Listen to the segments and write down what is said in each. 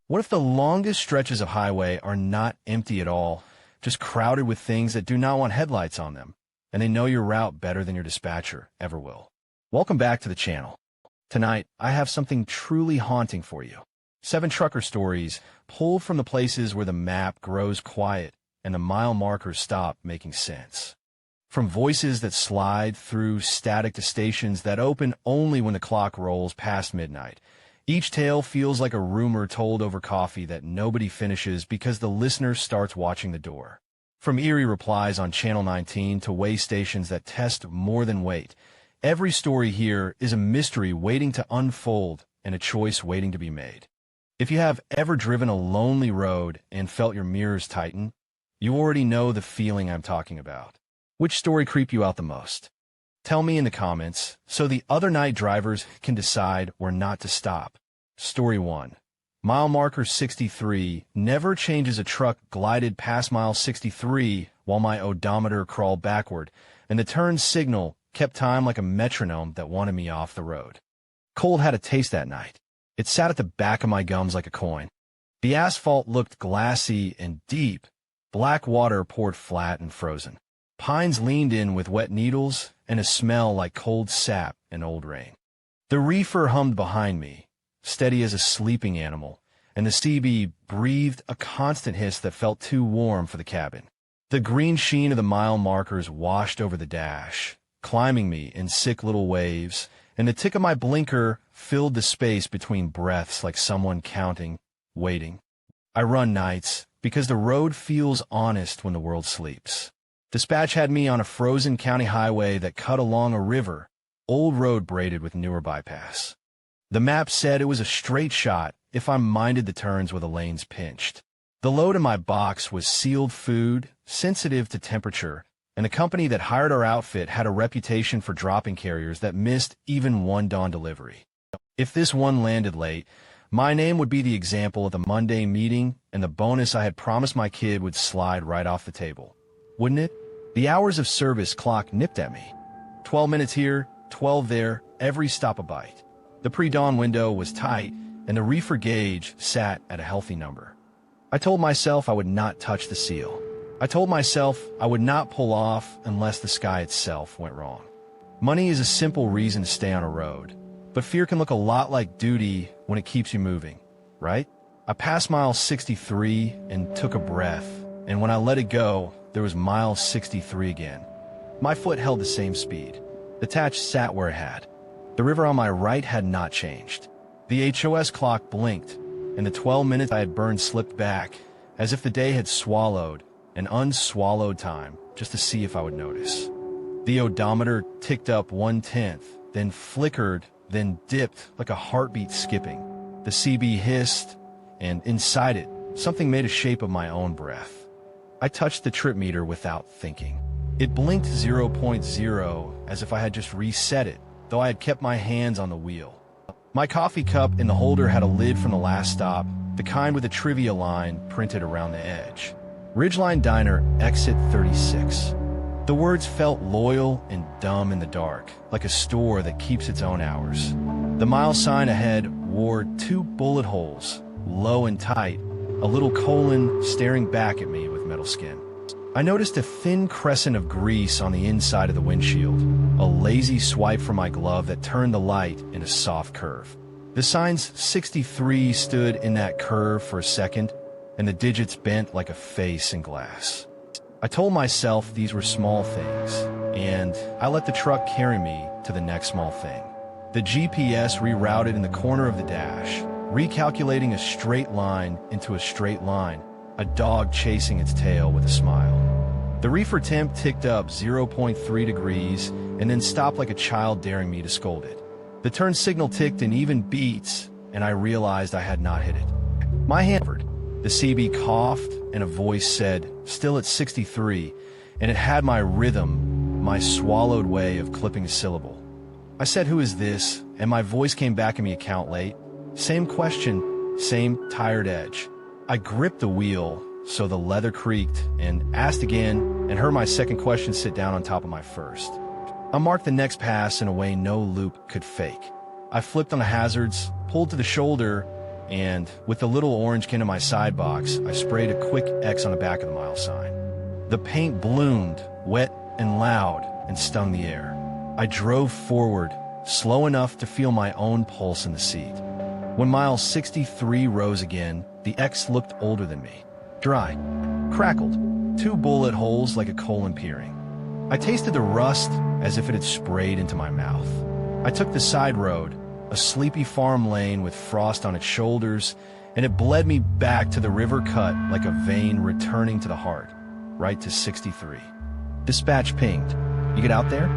What if the longest stretches of highway are not empty at all, just crowded with things that do not want headlights on them, and they know your route better than your dispatcher ever will? Welcome back to the channel. Tonight, I have something truly haunting for you. 7 trucker stories pulled from the places where the map grows quiet and the mile markers stop making sense. From voices that slide through static to stations that open only when the clock rolls past midnight, each tale feels like a rumor told over coffee that nobody finishes because the listener starts watching the door. From eerie replies on Channel 19 to way stations that test more than weight, every story here is a mystery waiting to unfold and a choice waiting to be made. If you have ever driven a lonely road and felt your mirrors tighten, you already know the feeling I'm talking about. Which story creeped you out the most? Tell me in the comments so the other night drivers can decide where not to stop. Story 1. Mile marker 63. Never changes. A truck glided past mile 63 while my odometer crawled backward, and the turn signal kept time like a metronome that wanted me off the road. Cold had a taste that night. It sat at the back of my gums like a coin. The asphalt looked glassy and deep. Black water poured flat and frozen. Pines leaned in with wet needles and a smell like cold sap and old rain. The reefer hummed behind me, steady as a sleeping animal, and the CB breathed a constant hiss that felt too warm for the cabin. The green sheen of the mile markers washed over the dash, climbing me in sick little waves, and the tick of my blinker filled the space between breaths like someone counting, waiting. I run nights because the road feels honest when the world sleeps. Dispatch had me on a frozen county highway that cut along a river, old road braided with newer bypass. The map said it was a straight shot if I minded the turns where the lanes pinched. The load in my box was sealed food, sensitive to temperature, and the company that hired our outfit had a reputation for dropping carriers that missed even one dawn delivery. If this one landed late, my name would be the example of the Monday meeting, and the bonus I had promised my kid would slide right off the table. Wouldn't it? The hours of service clock nipped at me. 12 minutes here, 12 there, every stop a bite. The pre-dawn window was tight, and the reefer gauge sat at a healthy number. I told myself I would not touch the seal. I told myself I would not pull off unless the sky itself went wrong. Money is a simple reason to stay on a road, but fear can look a lot like duty when it keeps you moving, right? I passed mile 63 and took a breath, and when I let it go, there was mile 63 again. My foot held the same speed. The tatch sat where it had. The river on my right had not changed. The HOS clock blinked, and the 12 minutes I had burned slipped back, as if the day had swallowed an unswallowed time just to see if I would notice. The odometer ticked up 1/10, then flickered, then dipped like a heartbeat skipping. The CB hissed, and inside it, something made a shape of my own breath. I touched the trip meter without thinking. It blinked 0.0 as if I had just reset it, though I had kept my hands on the wheel. My coffee cup in the holder had a lid from the last stop, the kind with a trivia line printed around the edge. Ridgeline Diner, exit 36. The words felt loyal and dumb in the dark, like a store that keeps its own hours. The mile sign ahead wore 2 bullet holes, low and tight, a little colon staring back at me with metal skin. I noticed a thin crescent of grease on the inside of the windshield, a lazy swipe from my glove that turned the light in a soft curve. The sign's 63 stood in that curve for a second, and the digits bent like a face in glass. I told myself these were small things, and I let the truck carry me to the next small thing. The GPS rerouted in the corner of the dash, recalculating a straight line into a straight line, a dog chasing its tail with a smile. The reefer temp ticked up 0.3 degrees and then stopped like a child daring me to scold it. The turn signal ticked in even beats, and I realized I had not hit it. My hand hovered. The CB coughed, and a voice said, still at 63, and it had my rhythm, my swallowed way of clipping a syllable. I said, "Who is this?" And my voice came back at me a count late. Same question, same tired edge. I gripped the wheel so the leather creaked and asked again and heard my second question sit down on top of my first. I marked the next pass in a way no loop could fake. I flipped on the hazards, pulled to the shoulder, and with the little orange can in my side box, I sprayed a quick X on the back of the mile sign. The paint bloomed, wet and loud, and stung the air. I drove forward, slow enough to feel my own pulse in the seat. When mile 63 rose again, the X looked older than me. Dry, crackled, 2 bullet holes like a colon peering. I tasted the rust as if it had sprayed into my mouth. I took the side road, a sleepy farm lane with frost on its shoulders, and it bled me back to the river cut like a vein returning to the heart, right to 63. Dispatch pinged. You get out there?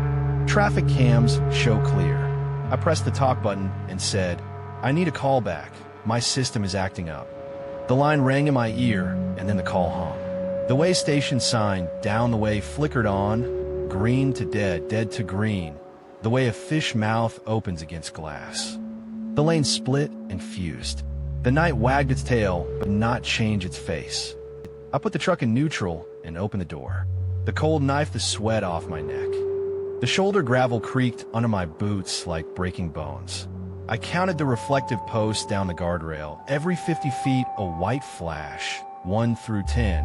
Traffic cams show clear. I pressed the talk button and said, I need a call back. My system is acting up. The line rang in my ear, and then the call hung. The way station sign down the way flickered on, green to dead, dead to green, the way a fish mouth opens against glass. The lane split and fused. The night wagged its tail, but not change its face. I put the truck in neutral and opened the door. The cold knifed the sweat off my neck. The shoulder gravel creaked under my boots like breaking bones. I counted the reflective posts down the guardrail. Every 50 feet, a white flash, 1 through 10,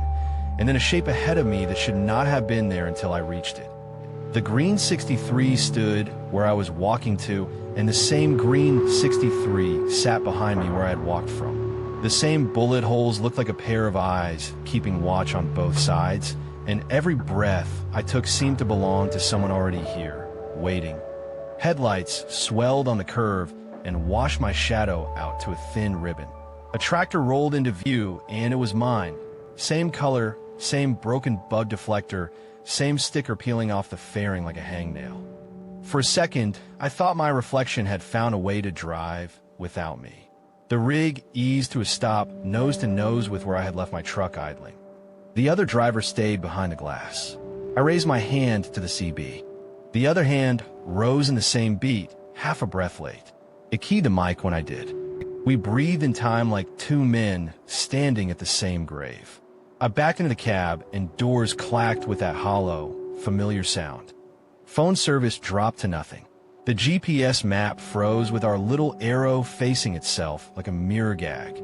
and then a shape ahead of me that should not have been there until I reached it. The green 63 stood where I was walking to, and the same green 63 sat behind me where I had walked from. The same bullet holes looked like a pair of eyes, keeping watch on both sides, and every breath I took seemed to belong to someone already here, waiting. Headlights swelled on the curve and washed my shadow out to a thin ribbon. A tractor rolled into view, and it was mine. Same color, same broken bug deflector, same sticker peeling off the fairing like a hangnail. For a second, I thought my reflection had found a way to drive without me. The rig eased to a stop, nose to nose with where I had left my truck idling. The other driver stayed behind the glass. I raised my hand to the CB. The other hand rose in the same beat, half a breath late. It keyed the mic when I did. We breathed in time like 2 men standing at the same grave. I backed into the cab, and doors clacked with that hollow, familiar sound. Phone service dropped to nothing. The GPS map froze with our little arrow facing itself like a mirror gag.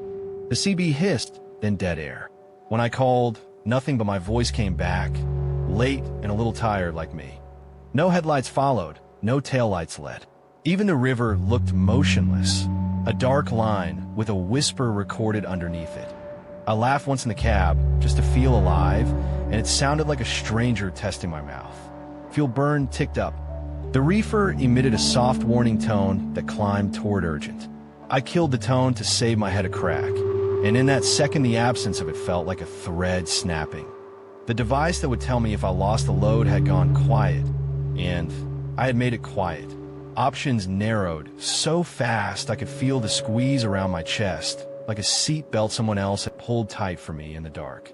The CB hissed, then dead air. When I called, nothing but my voice came back, late and a little tired like me. No headlights followed, no taillights led. Even the river looked motionless, a dark line with a whisper recorded underneath it. I laughed once in the cab, just to feel alive, and it sounded like a stranger testing my mouth. Fuel burn ticked up. The reefer emitted a soft warning tone that climbed toward urgent. I killed the tone to save my head a crack, and in that second the absence of it felt like a thread snapping. The device that would tell me if I lost the load had gone quiet, and I had made it quiet. Options narrowed so fast I could feel the squeeze around my chest, like a seat belt someone else had pulled tight for me in the dark.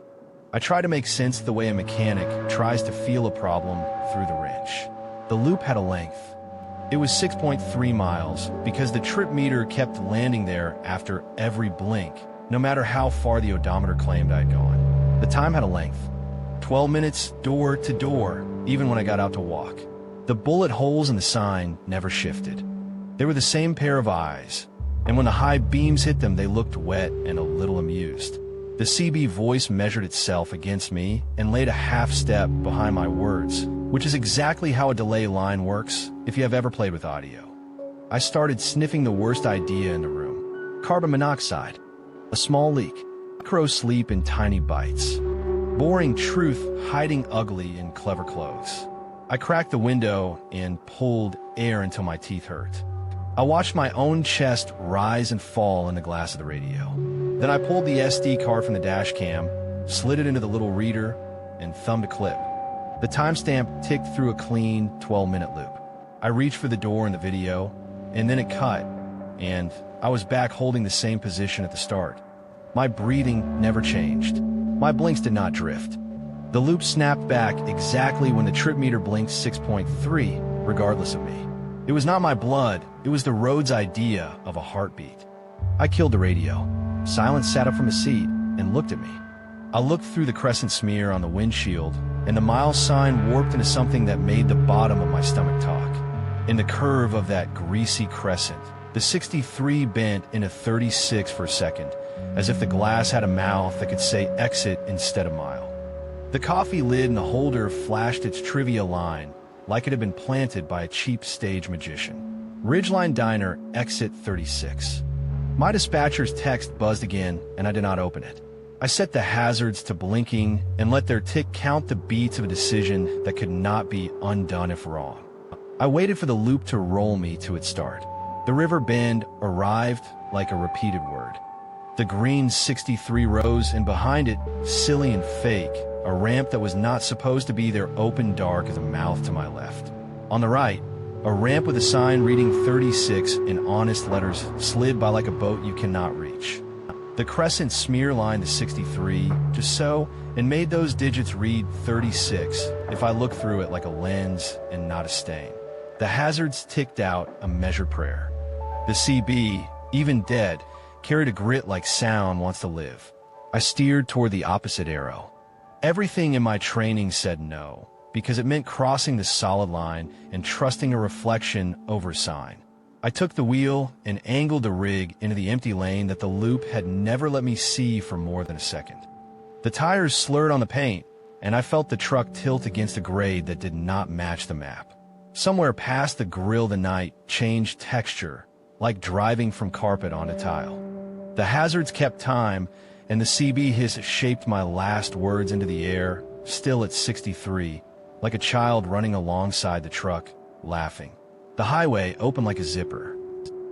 I tried to make sense of the way a mechanic tries to feel a problem through the wrench. The loop had a length. It was 6.3 miles because the trip meter kept landing there after every blink, no matter how far the odometer claimed I'd gone. The time had a length. 12 minutes door to door, even when I got out to walk. The bullet holes in the sign never shifted. They were the same pair of eyes, and when the high beams hit them, they looked wet and a little amused. The CB voice measured itself against me and laid a half step behind my words, which is exactly how a delay line works if you have ever played with audio. I started sniffing the worst idea in the room. Carbon monoxide. A small leak. Crows sleep in tiny bites. Boring truth hiding ugly in clever clothes. I cracked the window and pulled air until my teeth hurt. I watched my own chest rise and fall in the glass of the radio. Then I pulled the SD card from the dash cam, slid it into the little reader, and thumbed a clip. The timestamp ticked through a clean 12-minute loop. I reached for the door in the video, and then it cut, and I was back holding the same position at the start. My breathing never changed. My blinks did not drift. The loop snapped back exactly when the trip meter blinked 6.3, regardless of me. It was not my blood, it was the road's idea of a heartbeat. I killed the radio. Silence sat up from his seat and looked at me. I looked through the crescent smear on the windshield, and the mile sign warped into something that made the bottom of my stomach talk. In the curve of that greasy crescent, The 63 bent into 36 for a second, as if the glass had a mouth that could say exit instead of mile. The coffee lid in the holder flashed its trivia line, like it had been planted by a cheap stage magician. Ridgeline Diner, exit 36. My dispatcher's text buzzed again, and I did not open it. I set the hazards to blinking and let their tick count the beats of a decision that could not be undone if wrong. I waited for the loop to roll me to its start. The river bend arrived like a repeated word. The green 63 rose, and behind it, silly and fake, a ramp that was not supposed to be there opened dark as a mouth to my left. On the right, a ramp with a sign reading 36 in honest letters slid by like a boat you cannot reach. The crescent smear lined the 63, just so, and made those digits read 36 if I looked through it like a lens and not a stain. The hazards ticked out a measured prayer. The CB, even dead, carried a grit like sound wants to live. I steered toward the opposite arrow. Everything in my training said no, because it meant crossing the solid line and trusting a reflection over a sign. I took the wheel and angled the rig into the empty lane that the loop had never let me see for more than a second. The tires slurred on the paint, and I felt the truck tilt against a grade that did not match the map. Somewhere past the grill the night changed texture, like driving from carpet onto tile. The hazards kept time, and the CB hiss shaped my last words into the air, still at 63, like a child running alongside the truck, laughing. The highway opened like a zipper.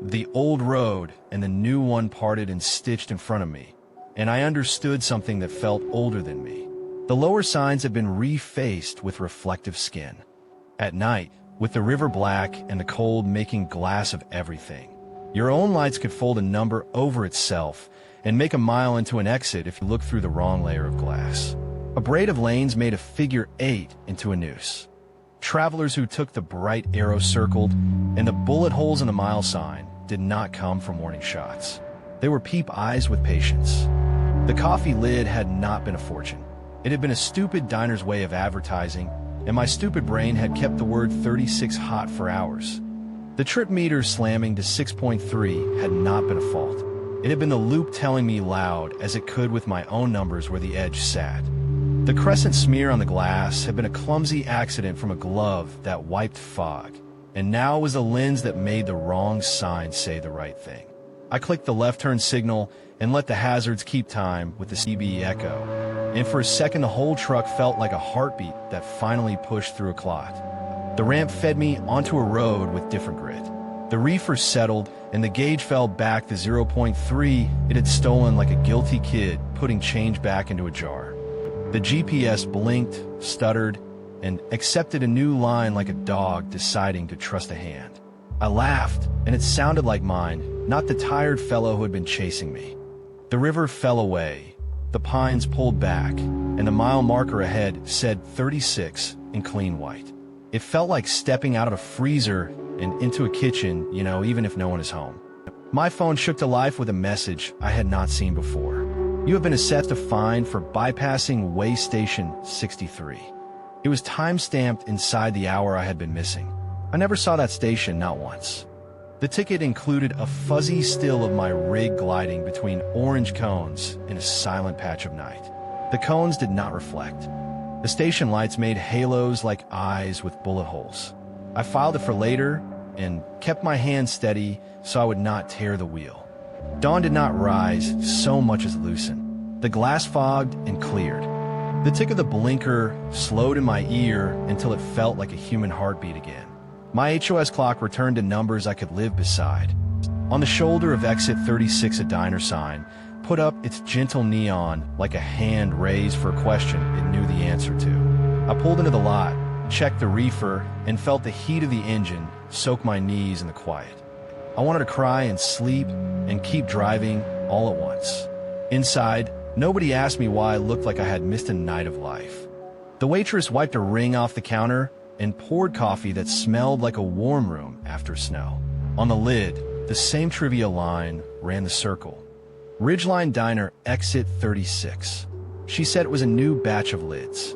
The old road and the new one parted and stitched in front of me, and I understood something that felt older than me. The lower signs had been refaced with reflective skin. At night, with the river black and the cold making glass of everything, your own lights could fold a number over itself and make a mile into an exit if you looked through the wrong layer of glass. A braid of lanes made a figure 8 into a noose. Travelers who took the bright arrow circled, and the bullet holes in the mile sign did not come from warning shots. They were peep eyes with patience. The coffee lid had not been a fortune. It had been a stupid diner's way of advertising, and my stupid brain had kept the word 36 hot for hours. The trip meter slamming to 6.3 had not been a fault. It had been the loop telling me loud as it could with my own numbers where the edge sat. The crescent smear on the glass had been a clumsy accident from a glove that wiped fog, and now it was a lens that made the wrong sign say the right thing. I clicked the left turn signal and let the hazards keep time with the CB echo, and for a second the whole truck felt like a heartbeat that finally pushed through a clot. The ramp fed me onto a road with different grit. The reefer settled, and the gauge fell back to 0.3 it had stolen like a guilty kid putting change back into a jar. The GPS blinked, stuttered, and accepted a new line like a dog deciding to trust a hand. I laughed, and it sounded like mine, not the tired fellow who had been chasing me. The river fell away, the pines pulled back, and the mile marker ahead said 36 in clean white. It felt like stepping out of a freezer and into a kitchen, even if no one is home. My phone shook to life with a message I had not seen before. You have been assessed a fine for bypassing Way Station 63. It was time-stamped inside the hour I had been missing. I never saw that station, not once. The ticket included a fuzzy still of my rig gliding between orange cones in a silent patch of night. The cones did not reflect. The station lights made halos like eyes with bullet holes. I filed it for later and kept my hand steady so I would not tear the wheel. Dawn did not rise so much as loosen. The glass fogged and cleared. The tick of the blinker slowed in my ear until it felt like a human heartbeat again. My HOS clock returned to numbers I could live beside. On the shoulder of exit 36 a diner sign put up its gentle neon like a hand raised for a question it knew the answer to. I pulled into the lot, checked the reefer, and felt the heat of the engine soak my knees in the quiet. I wanted to cry and sleep and keep driving all at once. Inside, nobody asked me why I looked like I had missed a night of life. The waitress wiped a ring off the counter and poured coffee that smelled like a warm room after snow. On the lid, the same trivia line ran the circle. Ridgeline Diner, exit 36. She said it was a new batch of lids.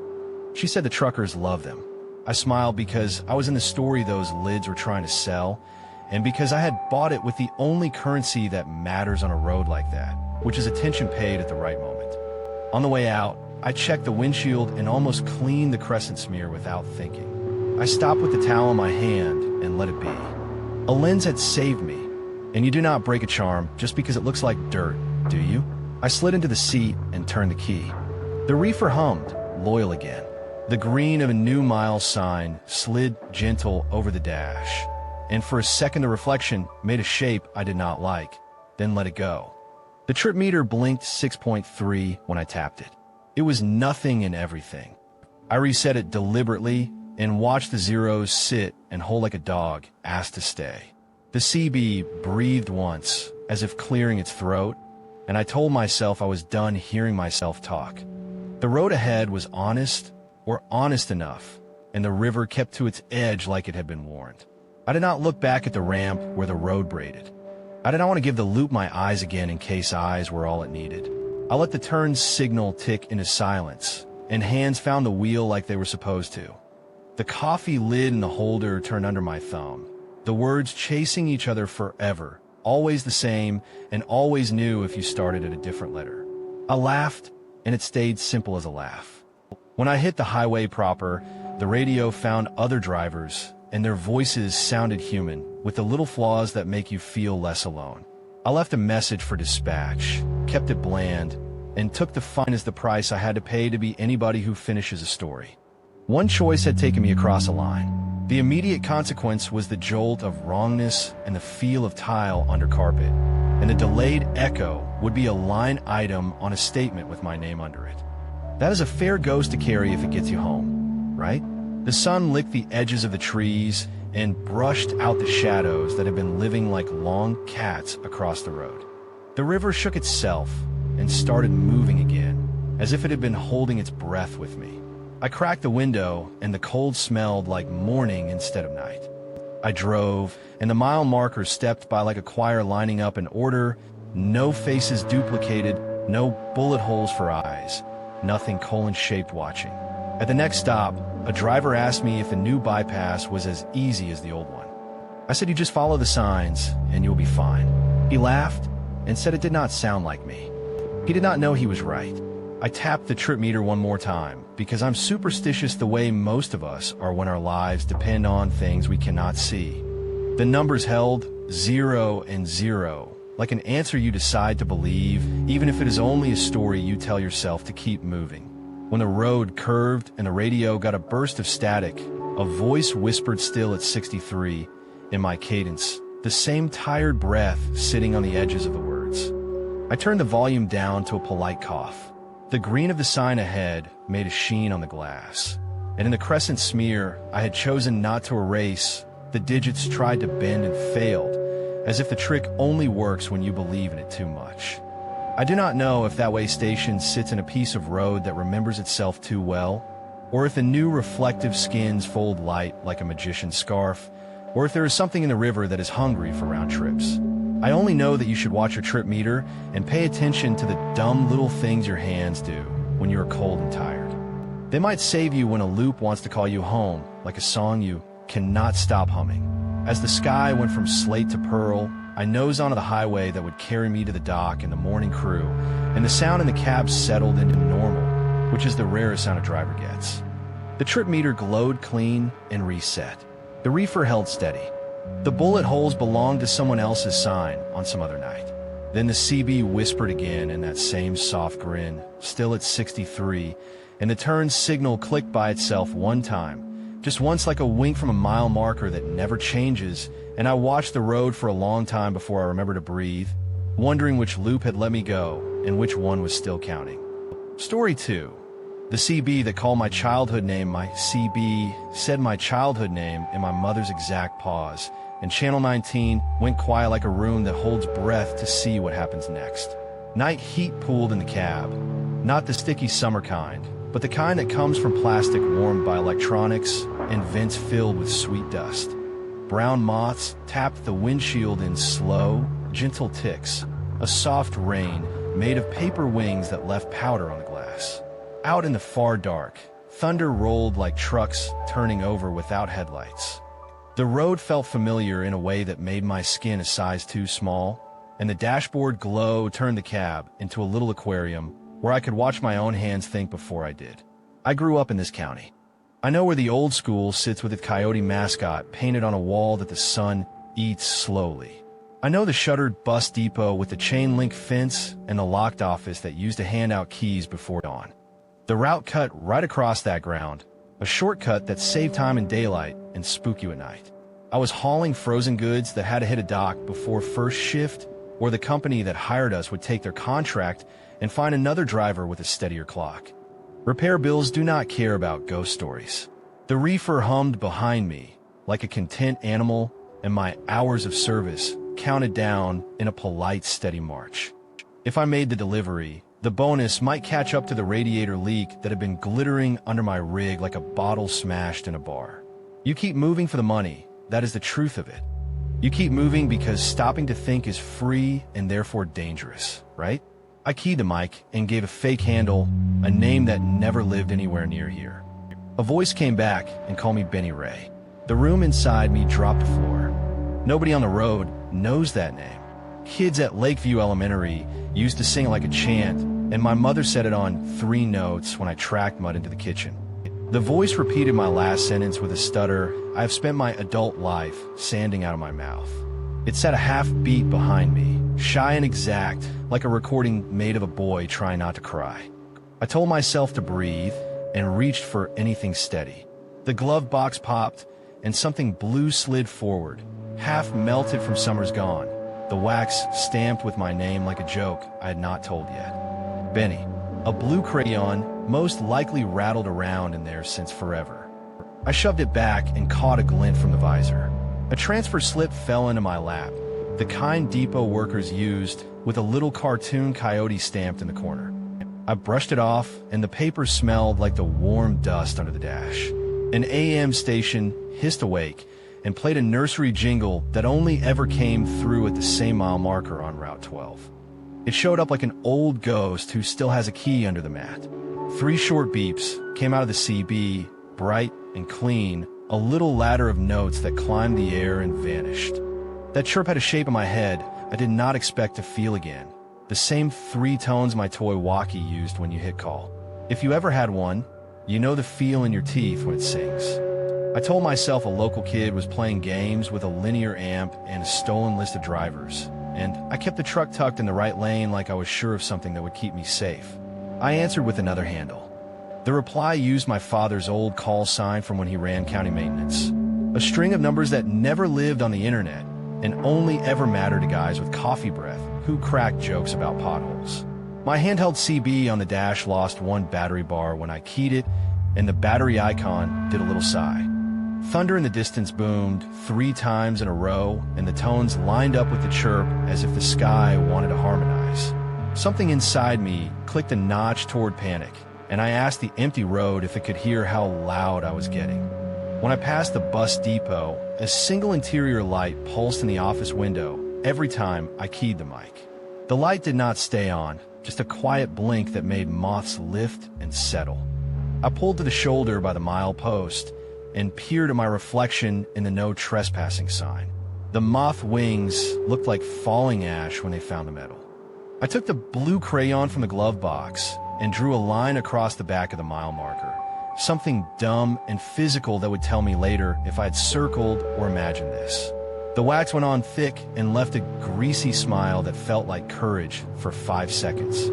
She said the truckers love them. I smiled because I was in the story those lids were trying to sell, and because I had bought it with the only currency that matters on a road like that, which is attention paid at the right moment. On the way out, I checked the windshield and almost cleaned the crescent smear without thinking. I stopped with the towel in my hand and let it be. A lens had saved me, and you do not break a charm just because it looks like dirt, do you? I slid into the seat and turned the key. The reefer hummed, loyal again. The green of a new mile sign slid gentle over the dash, and for a second the reflection made a shape I did not like, then let it go. The trip meter blinked 6.3 when I tapped it. It was nothing and everything. I reset it deliberately and watched the zeros sit and hold like a dog asked to stay. The CB breathed once, as if clearing its throat, and I told myself I was done hearing myself talk. The road ahead was honest, or honest enough, and the river kept to its edge like it had been warned. I did not look back at the ramp where the road braided. I did not want to give the loop my eyes again in case eyes were all it needed. I let the turn signal tick into silence, and hands found the wheel like they were supposed to. The coffee lid and the holder turned under my thumb. The words chasing each other forever, always the same, and always new if you started at a different letter. I laughed, and it stayed simple as a laugh. When I hit the highway proper, the radio found other drivers, and their voices sounded human, with the little flaws that make you feel less alone. I left a message for dispatch, kept it bland, and took the fine as the price I had to pay to be anybody who finishes a story. One choice had taken me across a line. The immediate consequence was the jolt of wrongness and the feel of tile under carpet, and the delayed echo would be a line item on a statement with my name under it. That is a fair ghost to carry if it gets you home, right? The sun licked the edges of the trees and brushed out the shadows that had been living like long cats across the road. The river shook itself and started moving again, as if it had been holding its breath with me. I cracked the window, and the cold smelled like morning instead of night. I drove, and the mile marker stepped by like a choir lining up in order, no faces duplicated, no bullet holes for eyes, nothing colon-shaped watching. At the next stop, a driver asked me if the new bypass was as easy as the old one. I said, "You just follow the signs, and you'll be fine." He laughed and said it did not sound like me. He did not know he was right. I tapped the trip meter one more time, because I'm superstitious the way most of us are when our lives depend on things we cannot see. The numbers held 0 and 0, like an answer you decide to believe, even if it is only a story you tell yourself to keep moving. When the road curved and the radio got a burst of static, a voice whispered still at 63, in my cadence, the same tired breath sitting on the edges of the words. I turned the volume down to a polite cough. The green of the sign ahead made a sheen on the glass, and in the crescent smear I had chosen not to erase, the digits tried to bend and failed, as if the trick only works when you believe in it too much. I do not know if that way station sits in a piece of road that remembers itself too well, or if the new reflective skins fold light like a magician's scarf, or if there is something in the river that is hungry for round trips. I only know that you should watch your trip meter and pay attention to the dumb little things your hands do when you are cold and tired. They might save you when a loop wants to call you home, like a song you cannot stop humming. As the sky went from slate to pearl, I nosed onto the highway that would carry me to the dock and the morning crew, and the sound in the cab settled into normal, which is the rarest sound a driver gets. The trip meter glowed clean and reset. The reefer held steady. The bullet holes belonged to someone else's sign on some other night. Then the CB whispered again in that same soft grin, still at 63, and the turn signal clicked by itself one time, just once like a wink from a mile marker that never changes, and I watched the road for a long time before I remembered to breathe, wondering which loop had let me go and which one was still counting. Story 2. The CB that called my childhood name my CB said my childhood name in my mother's exact pause, and Channel 19 went quiet like a room that holds breath to see what happens next. Night heat pooled in the cab, not the sticky summer kind, but the kind that comes from plastic warmed by electronics and vents filled with sweet dust. Brown moths tapped the windshield in slow, gentle ticks, a soft rain made of paper wings that left powder on the glass. Out in the far dark, thunder rolled like trucks turning over without headlights. The road felt familiar in a way that made my skin a size too small, and the dashboard glow turned the cab into a little aquarium where I could watch my own hands think before I did. I grew up in this county. I know where the old school sits with its coyote mascot painted on a wall that the sun eats slowly. I know the shuttered bus depot with the chain link fence and the locked office that used to hand out keys before dawn. The route cut right across that ground, a shortcut that saved time in daylight and spooked you at night. I was hauling frozen goods that had to hit a dock before first shift, or the company that hired us would take their contract and find another driver with a steadier clock. Repair bills do not care about ghost stories. The reefer hummed behind me like a content animal, and my hours of service counted down in a polite, steady march. If I made the delivery, the bonus might catch up to the radiator leak that had been glittering under my rig like a bottle smashed in a bar. You keep moving for the money. That is the truth of it. You keep moving because stopping to think is free and therefore dangerous, right? I keyed the mic and gave a fake handle, a name that never lived anywhere near here. A voice came back and called me Benny Ray. The room inside me dropped to the floor. Nobody on the road knows that name. Kids at Lakeview Elementary used to sing it like a chant, and my mother said it on 3 notes when I tracked mud into the kitchen. The voice repeated my last sentence with a stutter I have spent my adult life sanding out of my mouth. It said a half beat behind me, shy and exact, like a recording made of a boy trying not to cry. I told myself to breathe and reached for anything steady. The glove box popped, and something blue slid forward, half melted from Summer's Gone, the wax stamped with my name like a joke I had not told yet. Benny. A blue crayon, most likely rattled around in there since forever. I shoved it back and caught a glint from the visor. A transfer slip fell into my lap, the kind depot workers used, with a little cartoon coyote stamped in the corner. I brushed it off, and the paper smelled like the warm dust under the dash. An AM station hissed awake and played a nursery jingle that only ever came through at the same mile marker on Route 12. It showed up like an old ghost who still has a key under the mat. 3 short beeps came out of the CB, bright and clean, a little ladder of notes that climbed the air and vanished. That chirp had a shape in my head I did not expect to feel again. The same 3 tones my toy walkie used when you hit call. If you ever had one, you know the feel in your teeth when it sings. I told myself a local kid was playing games with a linear amp and a stolen list of drivers, and I kept the truck tucked in the right lane like I was sure of something that would keep me safe. I answered with another handle. The reply used my father's old call sign from when he ran county maintenance. A string of numbers that never lived on the internet and only ever mattered to guys with coffee breath who cracked jokes about potholes. My handheld CB on the dash lost 1 battery bar when I keyed it, and the battery icon did a little sigh. Thunder in the distance boomed 3 times in a row, and the tones lined up with the chirp as if the sky wanted to harmonize. Something inside me clicked a notch toward panic, and I asked the empty road if it could hear how loud I was getting. When I passed the bus depot, a single interior light pulsed in the office window every time I keyed the mic. The light did not stay on, just a quiet blink that made moths lift and settle. I pulled to the shoulder by the mile post and peered at my reflection in the no trespassing sign. The moth wings looked like falling ash when they found the metal. I took the blue crayon from the glove box and drew a line across the back of the mile marker, something dumb and physical that would tell me later if I'd circled or imagined this. The wax went on thick and left a greasy smile that felt like courage for 5 seconds.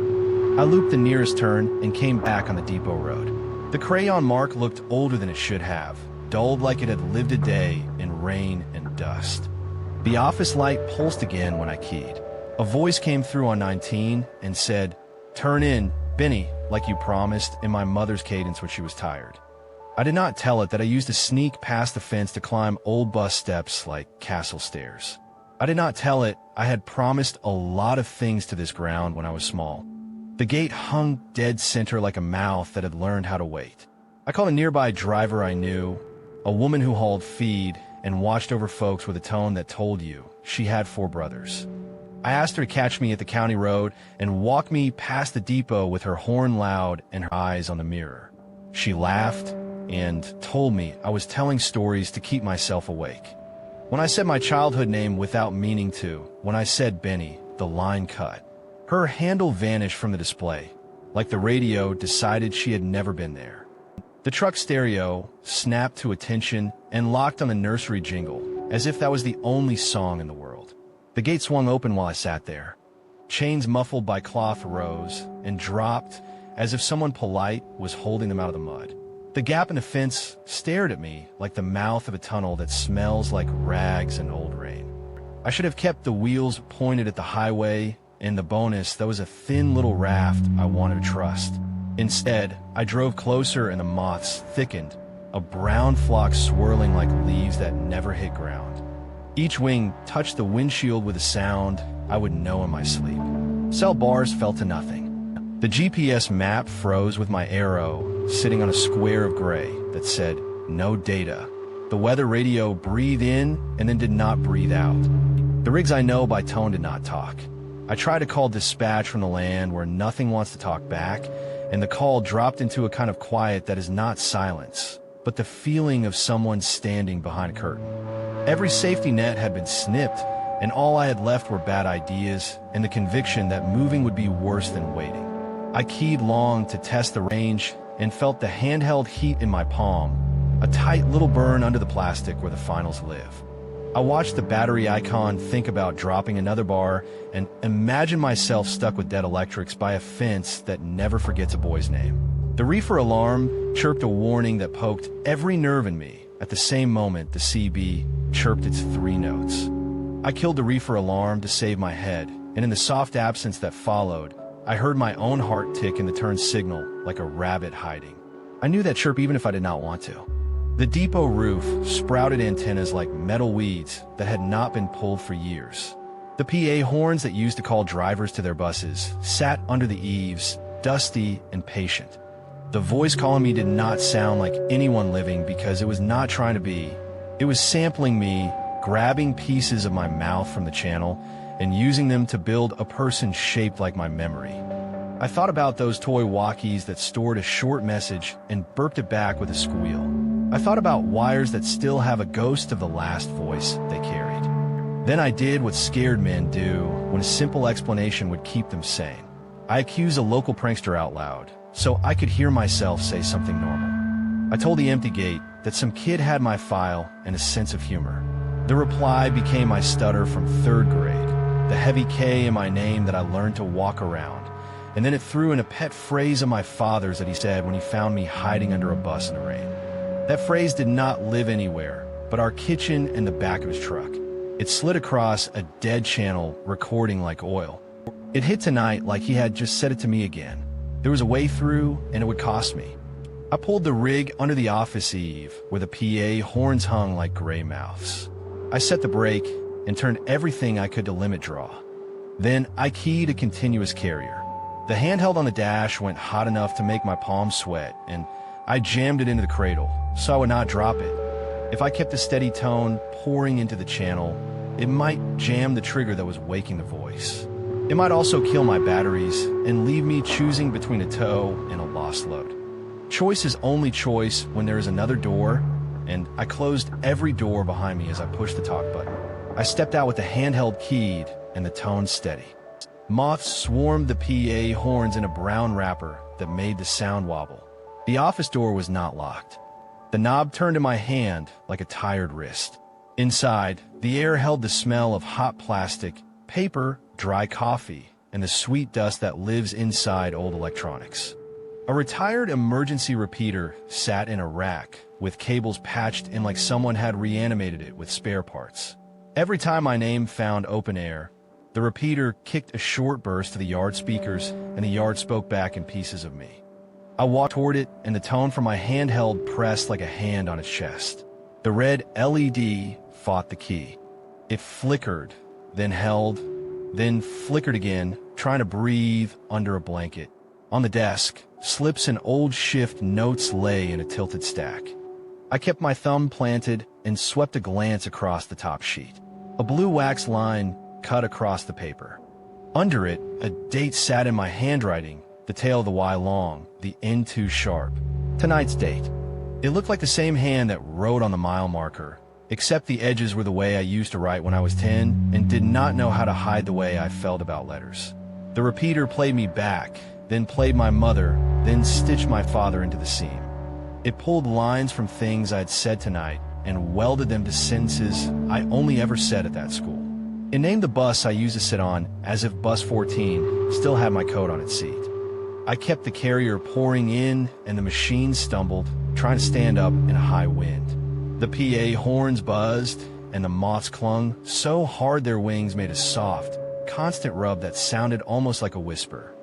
I looped the nearest turn and came back on the depot road. The crayon mark looked older than it should have, dulled like it had lived a day in rain and dust. The office light pulsed again when I keyed. A voice came through on 19 and said, "Turn in, Benny, like you promised," in my mother's cadence when she was tired. I did not tell it that I used to sneak past the fence to climb old bus steps like castle stairs. I did not tell it I had promised a lot of things to this ground when I was small. The gate hung dead center like a mouth that had learned how to wait. I called a nearby driver I knew, a woman who hauled feed and watched over folks with a tone that told you she had 4 brothers. I asked her to catch me at the county road and walk me past the depot with her horn loud and her eyes on the mirror. She laughed and told me I was telling stories to keep myself awake. When I said my childhood name without meaning to, when I said Benny, the line cut. Her handle vanished from the display, like the radio decided she had never been there. The truck stereo snapped to attention and locked on the nursery jingle, as if that was the only song in the world. The gate swung open while I sat there. Chains muffled by cloth rose and dropped as if someone polite was holding them out of the mud. The gap in the fence stared at me like the mouth of a tunnel that smells like rags and old rain. I should have kept the wheels pointed at the highway, and the bonus, that was a thin little raft I wanted to trust. Instead, I drove closer and the moths thickened, a brown flock swirling like leaves that never hit ground. Each wing touched the windshield with a sound I would know in my sleep. Cell bars fell to nothing. The GPS map froze with my arrow sitting on a square of gray that said, no data. The weather radio breathed in and then did not breathe out. The rigs I know by tone did not talk. I tried to call dispatch from the land where nothing wants to talk back, and the call dropped into a kind of quiet that is not silence, but the feeling of someone standing behind a curtain. Every safety net had been snipped, and all I had left were bad ideas and the conviction that moving would be worse than waiting. I keyed long to test the range and felt the handheld heat in my palm, a tight little burn under the plastic where the finals live. I watched the battery icon think about dropping another bar and imagine myself stuck with dead electrics by a fence that never forgets a boy's name. The reefer alarm chirped a warning that poked every nerve in me. At the same moment, the CB chirped its 3 notes. I killed the reefer alarm to save my head, and in the soft absence that followed, I heard my own heart tick in the turn signal like a rabbit hiding. I knew that chirp even if I did not want to. The depot roof sprouted antennas like metal weeds that had not been pulled for years. The PA horns that used to call drivers to their buses sat under the eaves, dusty and patient. The voice calling me did not sound like anyone living because it was not trying to be. It was sampling me, grabbing pieces of my mouth from the channel and using them to build a person shaped like my memory. I thought about those toy walkies that stored a short message and burped it back with a squeal. I thought about wires that still have a ghost of the last voice they carried. Then I did what scared men do when a simple explanation would keep them sane. I accused a local prankster out loud, so I could hear myself say something normal. I told the empty gate that some kid had my file and a sense of humor. The reply became my stutter from 3rd grade, the heavy K in my name that I learned to walk around, and then it threw in a pet phrase of my father's that he said when he found me hiding under a bus in the rain. That phrase did not live anywhere but our kitchen and the back of his truck. It slid across a dead channel, recording like oil. It hit tonight like he had just said it to me again. There was a way through, and it would cost me. I pulled the rig under the office eave, where the PA horns hung like gray mouths. I set the brake and turned everything I could to limit draw. Then I keyed a continuous carrier. The handheld on the dash went hot enough to make my palms sweat, and I jammed it into the cradle, so I would not drop it. If I kept a steady tone pouring into the channel, it might jam the trigger that was waking the voice. It might also kill my batteries and leave me choosing between a tow and a lost load. Choice is only choice when there is another door, and I closed every door behind me as I pushed the talk button. I stepped out with the handheld keyed and the tone steady. Moths swarmed the PA horns in a brown wrapper that made the sound wobble. The office door was not locked. The knob turned in my hand like a tired wrist. Inside, the air held the smell of hot plastic, paper, dry coffee, and the sweet dust that lives inside old electronics. A retired emergency repeater sat in a rack with cables patched in like someone had reanimated it with spare parts. Every time my name found open air, the repeater kicked a short burst to the yard speakers, and the yard spoke back in pieces of me. I walked toward it, and the tone from my handheld pressed like a hand on its chest. The red LED fought the key. It flickered, then held, then flickered again, trying to breathe under a blanket. On the desk, slips and old shift notes lay in a tilted stack. I kept my thumb planted and swept a glance across the top sheet. A blue wax line cut across the paper. Under it, a date sat in my handwriting, the tail of the Y long, the N too sharp. Tonight's date. It looked like the same hand that wrote on the mile marker, except the edges were the way I used to write when I was 10 and did not know how to hide the way I felt about letters. The repeater played me back, then played my mother, then stitched my father into the seam. It pulled lines from things I'd said tonight and welded them to sentences I only ever said at that school. It named the bus I used to sit on as if bus 14 still had my coat on its seat. I kept the carrier pouring in and the machine stumbled, trying to stand up in a high wind. The PA horns buzzed and the moths clung so hard their wings made a soft, constant rub that sounded almost like a whisper.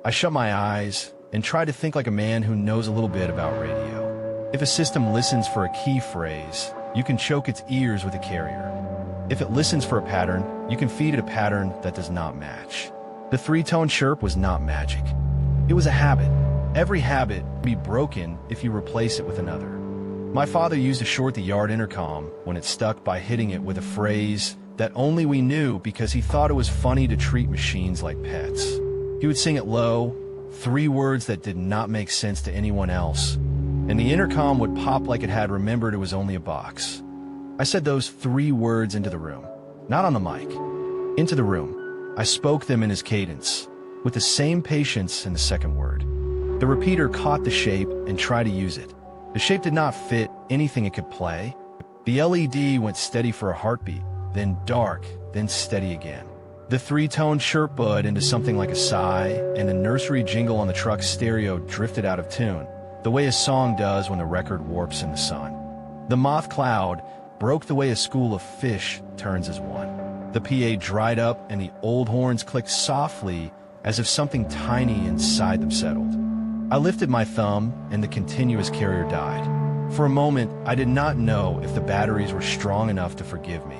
I shut my eyes and tried to think like a man who knows a little bit about radio. If a system listens for a key phrase, you can choke its ears with a carrier. If it listens for a pattern, you can feed it a pattern that does not match. The three-tone chirp was not magic. It was a habit. Every habit can be broken if you replace it with another. My father used to short the yard intercom when it stuck by hitting it with a phrase that only we knew because he thought it was funny to treat machines like pets. He would sing it low, 3 words that did not make sense to anyone else, and the intercom would pop like it had remembered it was only a box. I said those 3 words into the room, not on the mic, into the room. I spoke them in his cadence, with the same patience in the second word. The repeater caught the shape and tried to use it. The shape did not fit anything it could play. The LED went steady for a heartbeat, then dark, then steady again. The 3-tone chirp bud into something like a sigh, and the nursery jingle on the truck's stereo drifted out of tune, the way a song does when the record warps in the sun. The moth cloud broke the way a school of fish turns as one. The PA dried up and the old horns clicked softly as if something tiny inside them settled. I lifted my thumb and the continuous carrier died. For a moment, I did not know if the batteries were strong enough to forgive me.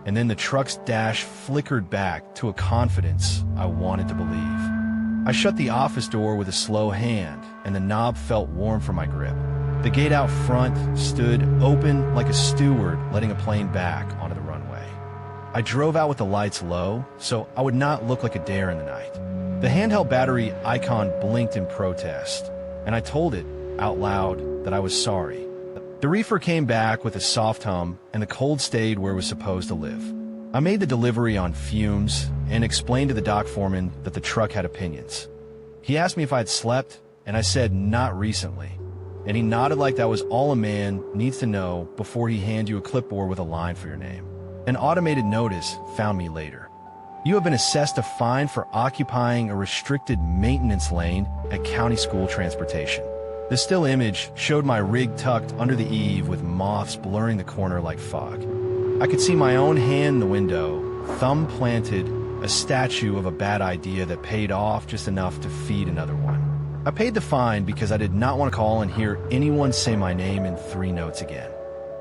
And then the truck's dash flickered back to a confidence I wanted to believe. I shut the office door with a slow hand, and the knob felt warm from my grip. The gate out front stood open like a steward letting a plane back onto the runway. I drove out with the lights low, so I would not look like a dare in the night. The handheld battery icon blinked in protest, and I told it, out loud, that I was sorry. The reefer came back with a soft hum, and the cold stayed where it was supposed to live. I made the delivery on fumes and explained to the dock foreman that the truck had opinions. He asked me if I'd slept, and I said not recently. And he nodded like that was all a man needs to know before he hands you a clipboard with a line for your name. An automated notice found me later. You have been assessed a fine for occupying a restricted maintenance lane at county school transportation. The still image showed my rig tucked under the eave with moths blurring the corner like fog. I could see my own hand in the window, thumb planted, a statue of a bad idea that paid off just enough to feed another one. I paid the fine because I did not want to call and hear anyone say my name in 3 notes again.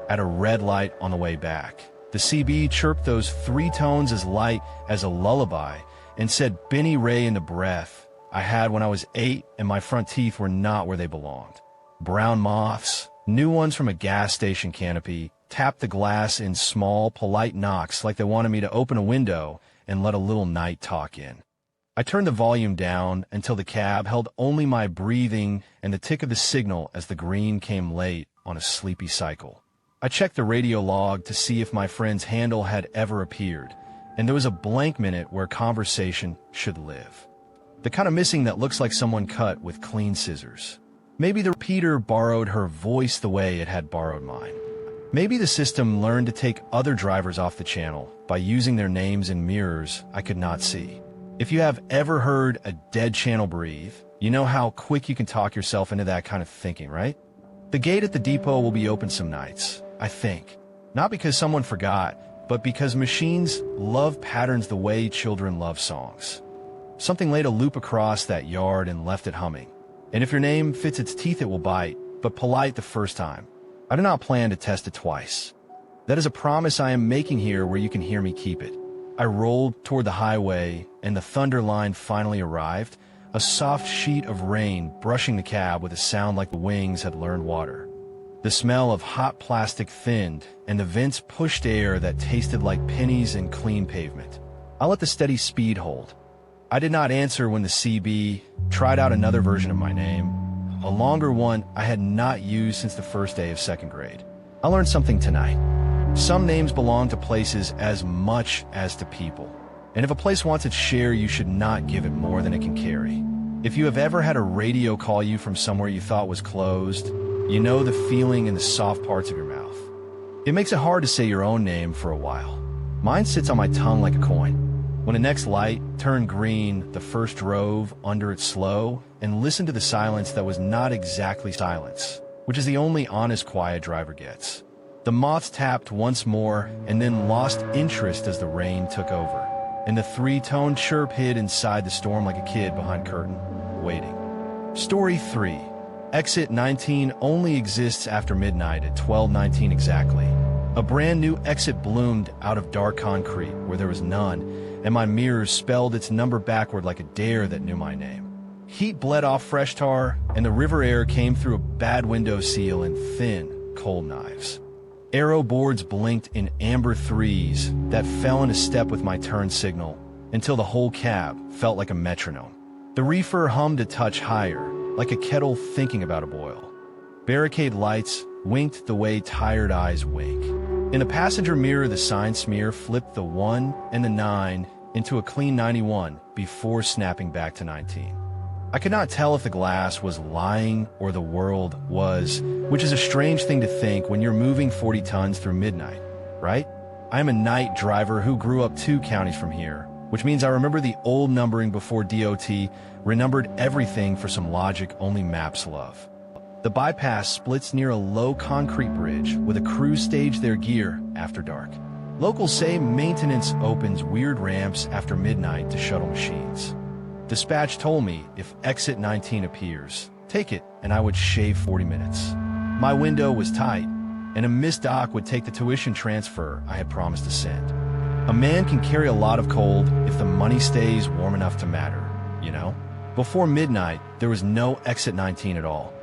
At a red light on the way back, the CB chirped those 3 tones as light as a lullaby and said Benny Ray in the breath I had when I was 8 and my front teeth were not where they belonged. Brown moths, new ones from a gas station canopy, tapped the glass in small, polite knocks like they wanted me to open a window and let a little night talk in. I turned the volume down until the cab held only my breathing and the tick of the signal as the green came late on a sleepy cycle. I checked the radio log to see if my friend's handle had ever appeared, and there was a blank minute where conversation should live. The kind of missing that looks like someone cut with clean scissors. Maybe the repeater borrowed her voice the way it had borrowed mine. Maybe the system learned to take other drivers off the channel by using their names in mirrors I could not see. If you have ever heard a dead channel breathe, you know how quick you can talk yourself into that kind of thinking, right? The gate at the depot will be open some nights, I think. Not because someone forgot, but because machines love patterns the way children love songs. Something laid a loop across that yard and left it humming. And if your name fits its teeth, it will bite, but polite the first time. I do not plan to test it twice. That is a promise I am making here where you can hear me keep it. I rolled toward the highway, and the thunder line finally arrived, a soft sheet of rain brushing the cab with a sound like the wings had learned water. The smell of hot plastic thinned, and the vents pushed air that tasted like pennies and clean pavement. I let the steady speed hold. I did not answer when the CB tried out another version of my name, a longer one I had not used since the first day of 2nd grade. I learned something tonight. Some names belong to places as much as to people. And if a place wants its share, you should not give it more than it can carry. If you have ever had a radio call you from somewhere you thought was closed, you know the feeling in the soft parts of your mouth. It makes it hard to say your own name for a while. Mine sits on my tongue like a coin. When the next light turned green, the first drove under it slow and listened to the silence that was not exactly silence, which is the only honest quiet driver gets. The moths tapped once more and then lost interest as the rain took over, and the three-tone chirp hid inside the storm like a kid behind curtain, waiting. Story 3. Exit 19 only exists after midnight at 12:19 exactly. A brand new exit bloomed out of dark concrete where there was none, and my mirrors spelled its number backward like a dare that knew my name. Heat bled off fresh tar, and the river air came through a bad window seal and thin, cold knives. Arrow boards blinked in amber threes that fell into step with my turn signal until the whole cab felt like a metronome. The reefer hummed a touch higher, like a kettle thinking about a boil. Barricade lights winked the way tired eyes wink. In the passenger mirror, the sign smear flipped the 1 and the 9 into a clean 91 before snapping back to 19. I could not tell if the glass was lying or the world was, which is a strange thing to think when you're moving 40 tons through midnight, right? I am a night driver who grew up 2 counties from here, which means I remember the old numbering before DOT renumbered everything for some logic only maps love. The bypass splits near a low concrete bridge with a crew stage their gear after dark. Locals say maintenance opens weird ramps after midnight to shuttle machines. Dispatch told me if exit 19 appears, take it and I would shave 40 minutes. My window was tight, and a Miss Doc would take the tuition transfer I had promised to send. A man can carry a lot of cold if the money stays warm enough to matter, you know? Before midnight, there was no exit 19 at all.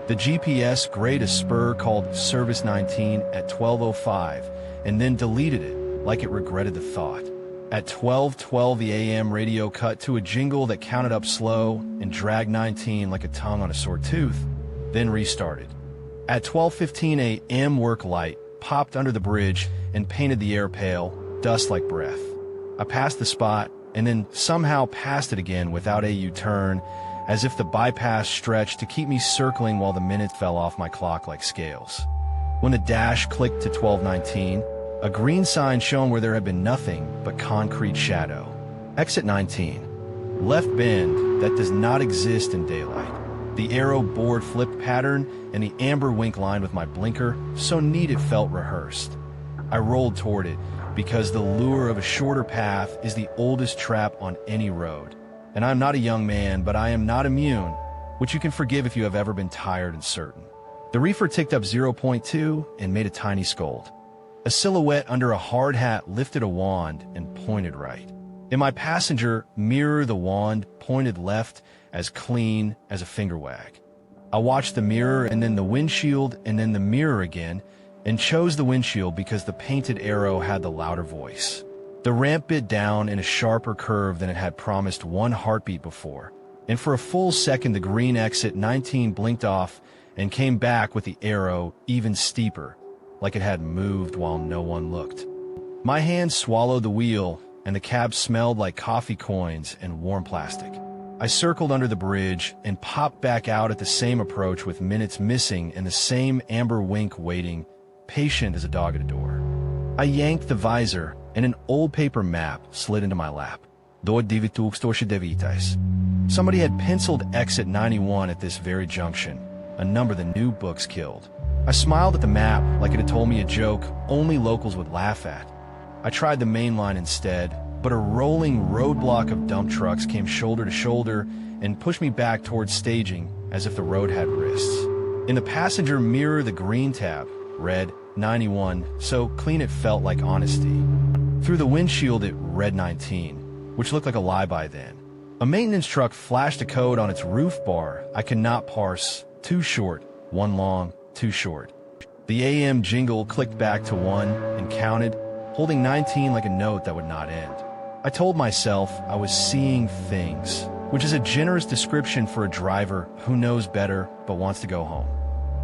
The GPS grayed a spur called Service 19 at 12:05 and then deleted it like it regretted the thought. At 12:12 the AM radio cut to a jingle that counted up slow and dragged 19 like a tongue on a sore tooth, then restarted. At 12:15 AM work light popped under the bridge and painted the air pale, dust like breath. I passed the spot and then somehow passed it again without a U-turn, as if the bypass stretched to keep me circling while the minutes fell off my clock like scales. When the dash clicked to 12:19, a green sign shone where there had been nothing but concrete shadow. Exit 19. Left bend that does not exist in daylight. The arrow board flipped pattern and the amber wink line with my blinker, so neat it felt rehearsed. I rolled toward it because the lure of a shorter path is the oldest trap on any road. And I'm not a young man, but I am not immune, which you can forgive if you have ever been tired and certain. The reefer ticked up 0.2 and made a tiny scold. A silhouette under a hard hat lifted a wand and pointed right. In my passenger mirror, the wand pointed left as clean as a finger wag. I watched the mirror and then the windshield and then the mirror again and chose the windshield because the painted arrow had the louder voice. The ramp bit down in a sharper curve than it had promised one heartbeat before, and for a full second the green exit 19 blinked off and came back with the arrow even steeper, like it had moved while no one looked. My hand swallowed the wheel, and the cab smelled like coffee coins and warm plastic. I circled under the bridge and popped back out at the same approach with minutes missing and the same amber wink waiting, patient as a dog at a door. I yanked the visor, and an old paper map slid into my lap. Somebody had penciled exit 91 at this very junction, a number the new books killed. I smiled at the map like it had told me a joke only locals would laugh at. I tried the main line instead, but a rolling roadblock of dump trucks came shoulder to shoulder and pushed me back towards staging as if the road had wrists. In the passenger mirror, the green tab read 91, so clean it felt like honesty. Through the windshield it read 19, which looked like a lie by then. A maintenance truck flashed a code on its roof bar I could not parse. Too short, one long, too short. The AM jingle clicked back to 1 and counted, holding 19 like a note that would not end. I told myself I was seeing things, which is a generous description for a driver who knows better but wants to go home.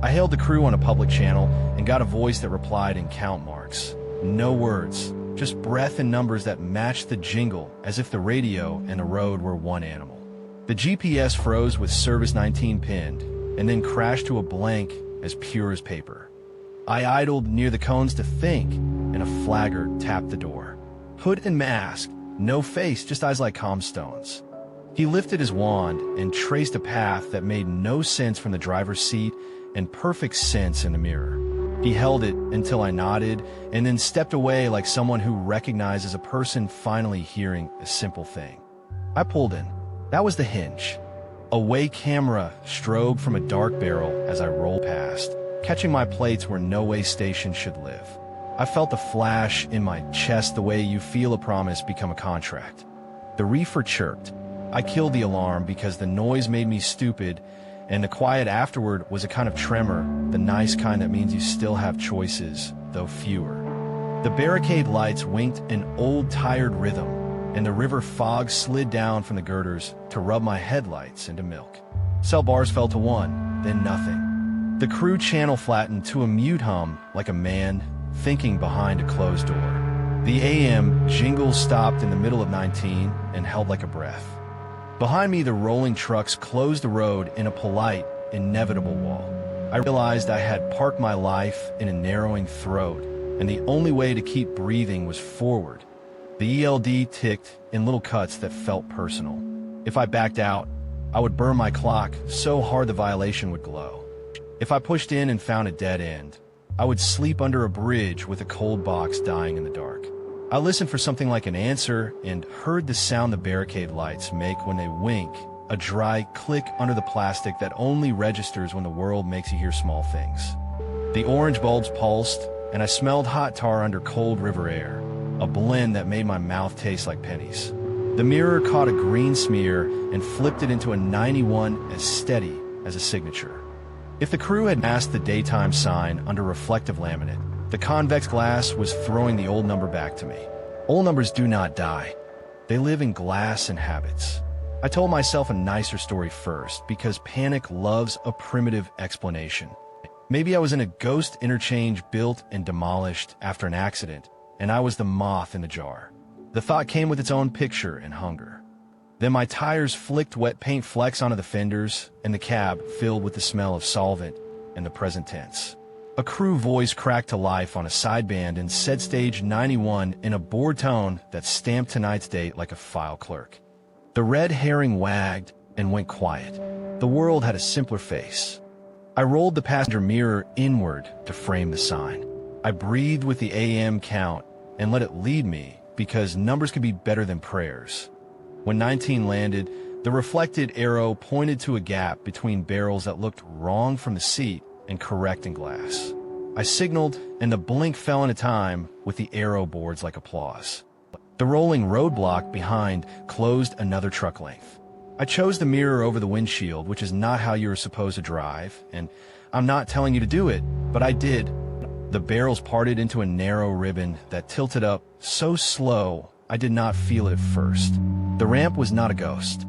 I hailed the crew on a public channel and got a voice that replied in count marks. No words, just breath and numbers that matched the jingle as if the radio and the road were one animal. The GPS froze with service 19 pinned, and then crashed to a blank as pure as paper. I idled near the cones to think, and a flagger tapped the door. Hood and mask, no face, just eyes like calm stones. He lifted his wand and traced a path that made no sense from the driver's seat and perfect sense in the mirror. He held it until I nodded and then stepped away like someone who recognizes a person finally hearing a simple thing. I pulled in. That was the hinge. A way camera strobed from a dark barrel as I rolled past, catching my plates where no way station should live. I felt the flash in my chest the way you feel a promise become a contract. The reefer chirped. I killed the alarm because the noise made me stupid, and the quiet afterward was a kind of tremor, the nice kind that means you still have choices, though fewer. The barricade lights winked an old tired rhythm, and the river fog slid down from the girders to rub my headlights into milk. Cell bars fell to one, then nothing. The crew channel flattened to a mute hum like a man thinking behind a closed door. The AM jingle stopped in the middle of 19 and held like a breath. Behind me, the rolling trucks closed the road in a polite, inevitable wall. I realized I had parked my life in a narrowing throat, and the only way to keep breathing was forward. The ELD ticked in little cuts that felt personal. If I backed out, I would burn my clock so hard the violation would glow. If I pushed in and found a dead end, I would sleep under a bridge with a cold box dying in the dark. I listened for something like an answer and heard the sound the barricade lights make when they wink, a dry click under the plastic that only registers when the world makes you hear small things. The orange bulbs pulsed, and I smelled hot tar under cold river air, a blend that made my mouth taste like pennies. The mirror caught a green smear and flipped it into a 91 as steady as a signature. If the crew had masked the daytime sign under reflective laminate, the convex glass was throwing the old number back to me. Old numbers do not die. They live in glass and habits. I told myself a nicer story first because panic loves a primitive explanation. Maybe I was in a ghost interchange built and demolished after an accident, and I was the moth in the jar. The thought came with its own picture and hunger. Then my tires flicked wet paint flecks onto the fenders, and the cab filled with the smell of solvent and the present tense. A crew voice cracked to life on a sideband and said stage 91 in a bored tone that stamped tonight's date like a file clerk. The red herring wagged and went quiet. The world had a simpler face. I rolled the passenger mirror inward to frame the sign. I breathed with the AM count and let it lead me because numbers could be better than prayers. When 19 landed, the reflected arrow pointed to a gap between barrels that looked wrong from the seat and correct in glass. I signaled, and the blink fell into time with the arrow boards like applause. The rolling roadblock behind closed another truck length. I chose the mirror over the windshield, which is not how you're supposed to drive, and I'm not telling you to do it, but I did. The barrels parted into a narrow ribbon that tilted up so slow I did not feel it at first. The ramp was not a ghost.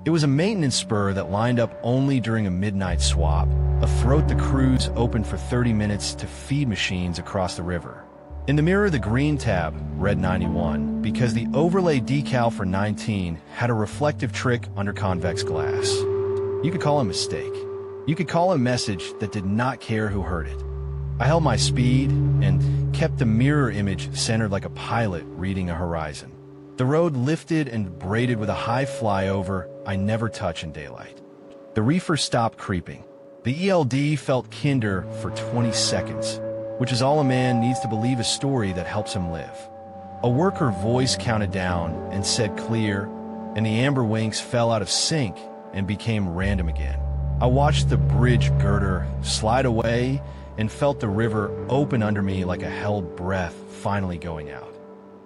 It was a maintenance spur that lined up only during a midnight swap, a throat the crews opened for 30 minutes to feed machines across the river. In the mirror, the green tab read 91 because the overlay decal for 19 had a reflective trick under convex glass. You could call it a mistake. You could call it a message that did not care who heard it. I held my speed and kept the mirror image centered like a pilot reading a horizon. The road lifted and braided with a high flyover I never touch in daylight. The reefer stopped creeping. The ELD felt kinder for 20 seconds, which is all a man needs to believe a story that helps him live. A worker voice counted down and said clear, and the amber winks fell out of sync and became random again. I watched the bridge girder slide away and felt the river open under me like a held breath finally going out.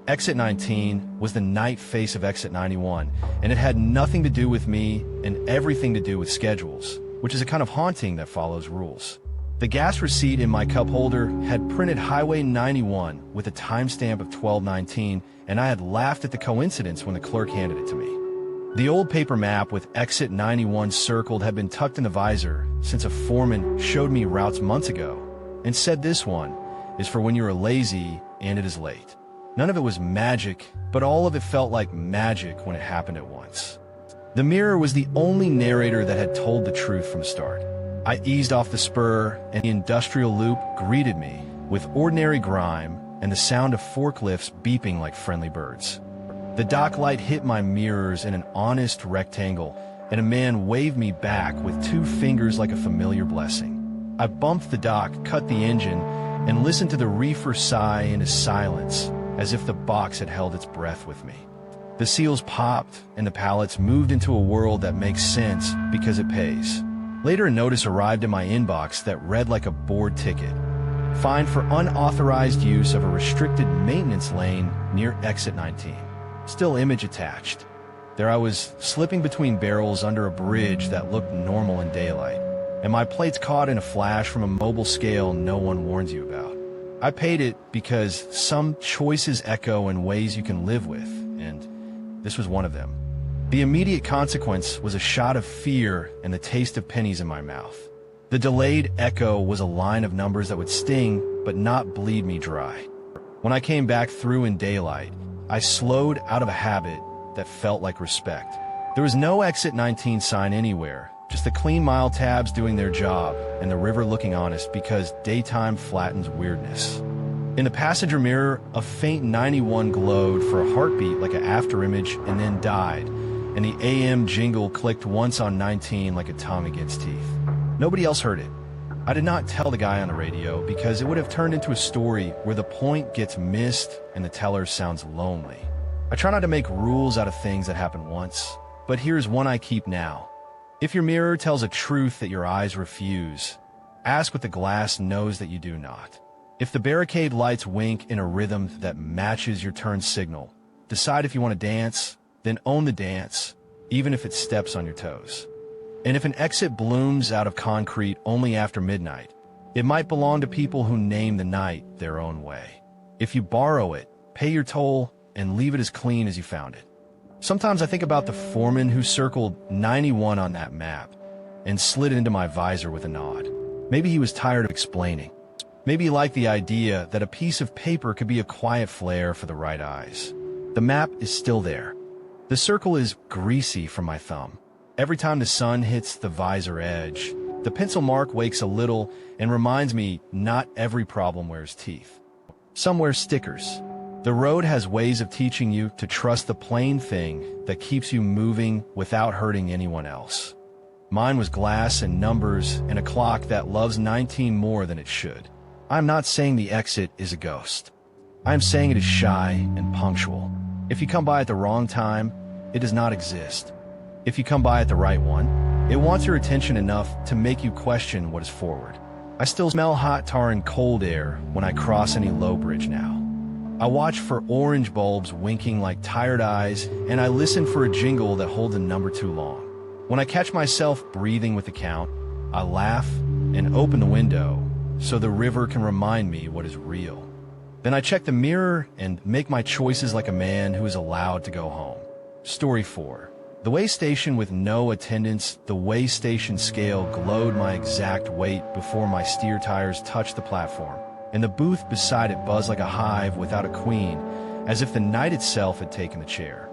Exit 19 was the night face of exit 91, and it had nothing to do with me and everything to do with schedules, which is a kind of haunting that follows rules. The gas receipt in my cup holder had printed Highway 91 with a timestamp of 12:19, and I had laughed at the coincidence when the clerk handed it to me. The old paper map with exit 91 circled had been tucked in the visor since a foreman showed me routes months ago and said this one is for when you are lazy and it is late. None of it was magic, but all of it felt like magic when it happened at once. The mirror was the only narrator that had told the truth from the start. I eased off the spur, and the industrial loop greeted me with ordinary grime and the sound of forklifts beeping like friendly birds. The dock light hit my mirrors in an honest rectangle, and a man waved me back with 2 fingers like a familiar blessing. I bumped the dock, cut the engine, and listened to the reefer sigh in his silence, as if the box had held its breath with me. The seals popped, and the pallets moved into a world that makes sense because it pays. Later, a notice arrived in my inbox that read like a board ticket. Fined for unauthorized use of a restricted maintenance lane near exit 19. Still image attached. There I was, slipping between barrels under a bridge that looked normal in daylight, and my plates caught in a flash from a mobile scale no one warns you about. I paid it because some choices echo in ways you can live with, and this was one of them. The immediate consequence was a shot of fear and the taste of pennies in my mouth. The delayed echo was a line of numbers that would sting but not bleed me dry. When I came back through in daylight, I slowed out of a habit that felt like respect. There was no exit 19 sign anywhere, just the clean mile tabs doing their job and the river looking honest because daytime flattens weirdness. In the passenger mirror, a faint 91 glowed for a heartbeat like an afterimage and then died, and the AM jingle clicked once on 19 like a tongue against teeth. Nobody else heard it. I did not tell the guy on the radio because it would have turned into a story where the point gets missed and the teller sounds lonely. I try not to make rules out of things that happen once, but here's one I keep now. If your mirror tells a truth that your eyes refuse, ask what the glass knows that you do not. If the barricade lights wink in a rhythm that matches your turn signal, decide if you want to dance, then own the dance, even if it steps on your toes. And if an exit blooms out of concrete only after midnight, it might belong to people who name the night their own way. If you borrow it, pay your toll and leave it as clean as you found it. Sometimes I think about the foreman who circled 91 on that map and slid it into my visor with a nod. Maybe he was tired of explaining. Maybe he liked the idea that a piece of paper could be a quiet flare for the right eyes. The map is still there. The circle is greasy from my thumb. Every time the sun hits the visor edge, the pencil mark wakes a little and reminds me not every problem wears teeth. Some wear stickers. The road has ways of teaching you to trust the plain thing that keeps you moving without hurting anyone else. Mine was glass and numbers and a clock that loves 19 more than it should. I'm not saying the exit is a ghost. I'm saying it is shy and punctual. If you come by at the wrong time, it does not exist. If you come by at the right one, it wants your attention enough to make you question what is forward. I still smell hot tar and cold air when I cross any low bridge now. I watch for orange bulbs winking like tired eyes, and I listen for a jingle that holds a number too long. When I catch myself breathing with the count, I laugh and open the window so the river can remind me what is real. Then I check the mirror and make my choices like a man who is allowed to go home. Story 4. The way station with no attendance, the way station scale glowed my exact weight before my steer tires touched the platform, and the booth beside it buzzed like a hive without a queen, as if the night itself had taken the chair.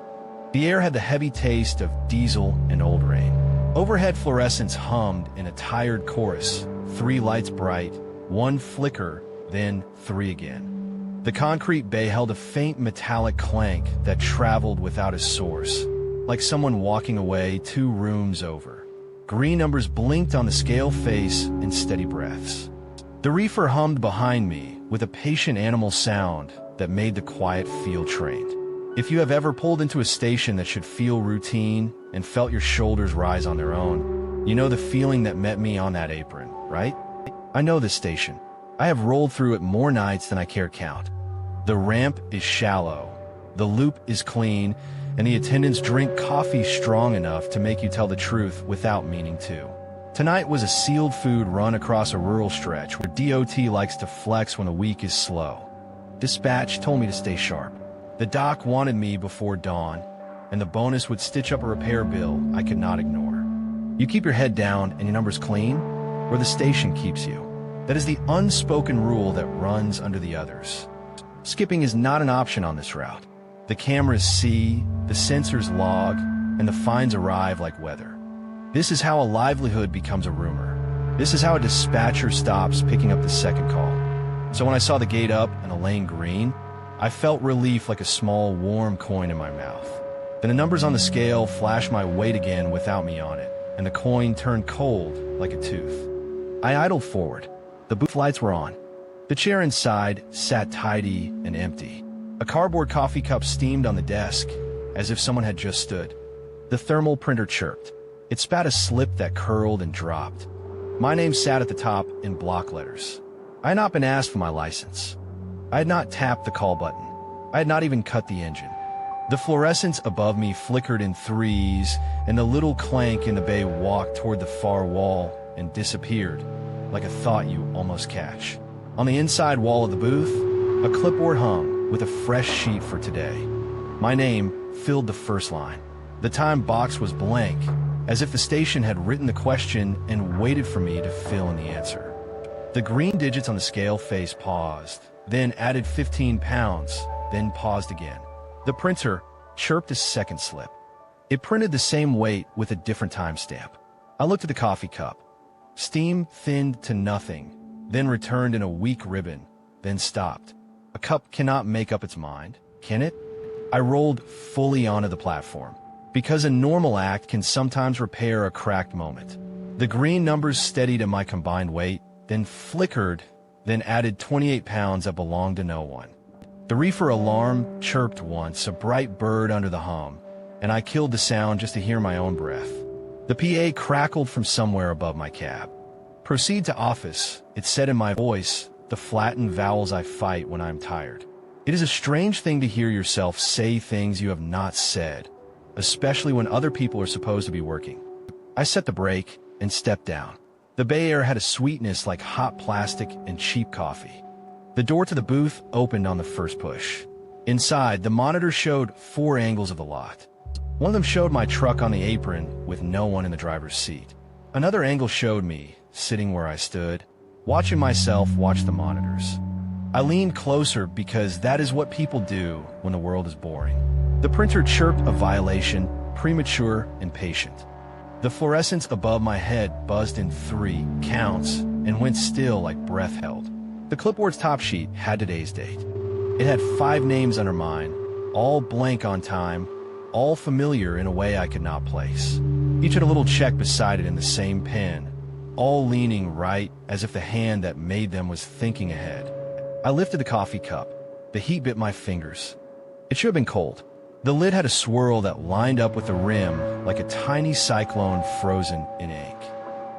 The air had the heavy taste of diesel and old rain. Overhead fluorescents hummed in a tired chorus, 3 lights bright, 1 flicker, then 3 again. The concrete bay held a faint metallic clank that traveled without a source, like someone walking away 2 rooms over. Green numbers blinked on the scale face in steady breaths. The reefer hummed behind me with a patient animal sound that made the quiet feel trained. If you have ever pulled into a station that should feel routine and felt your shoulders rise on their own, you know the feeling that met me on that apron, right? I know this station. I have rolled through it more nights than I care count. The ramp is shallow, the loop is clean, and the attendants drink coffee strong enough to make you tell the truth without meaning to. Tonight was a sealed food run across a rural stretch where DOT likes to flex when the week is slow. Dispatch told me to stay sharp. The doc wanted me before dawn, and the bonus would stitch up a repair bill I could not ignore. You keep your head down and your numbers clean, or the station keeps you. That is the unspoken rule that runs under the others. Skipping is not an option on this route. The cameras see, the sensors log, and the fines arrive like weather. This is how a livelihood becomes a rumor. This is how a dispatcher stops picking up the second call. So when I saw the gate up and the lane green, I felt relief like a small, warm coin in my mouth. Then the numbers on the scale flashed my weight again without me on it, and the coin turned cold like a tooth. I idled forward. The booth lights were on. The chair inside sat tidy and empty. A cardboard coffee cup steamed on the desk, as if someone had just stood. The thermal printer chirped. It spat a slip that curled and dropped. My name sat at the top in block letters. I had not been asked for my license. I had not tapped the call button. I had not even cut the engine. The fluorescence above me flickered in threes, and the little clank in the bay walked toward the far wall and disappeared, like a thought you almost catch. On the inside wall of the booth, a clipboard hung with a fresh sheet for today. My name filled the first line. The time box was blank, as if the station had written the question and waited for me to fill in the answer. The green digits on the scale face paused, then added 15 pounds, then paused again. The printer chirped a second slip. It printed the same weight with a different timestamp. I looked at the coffee cup. Steam thinned to nothing, then returned in a weak ribbon, then stopped. A cup cannot make up its mind, can it? I rolled fully onto the platform, because a normal act can sometimes repair a cracked moment. The green numbers steadied at my combined weight, then flickered, then added 28 pounds that belonged to no one. The reefer alarm chirped once, a bright bird under the hum, and I killed the sound just to hear my own breath. The PA crackled from somewhere above my cab. Proceed to office, it said in my voice, the flattened vowels I fight when I'm tired. It is a strange thing to hear yourself say things you have not said, especially when other people are supposed to be working. I set the brake and stepped down. The bay air had a sweetness like hot plastic and cheap coffee. The door to the booth opened on the first push. Inside, the monitor showed 4 angles of the lot. One of them showed my truck on the apron with no one in the driver's seat. Another angle showed me, sitting where I stood, watching myself watch the monitors. I leaned closer because that is what people do when the world is boring. The printer chirped a violation, premature and patient. The fluorescence above my head buzzed in 3 counts and went still like breath held. The clipboard's top sheet had today's date. It had 5 names under mine, all blank on time, all familiar in a way I could not place. Each had a little check beside it in the same pen, all leaning right as if the hand that made them was thinking ahead. I lifted the coffee cup. The heat bit my fingers. It should have been cold. The lid had a swirl that lined up with the rim like a tiny cyclone frozen in ink.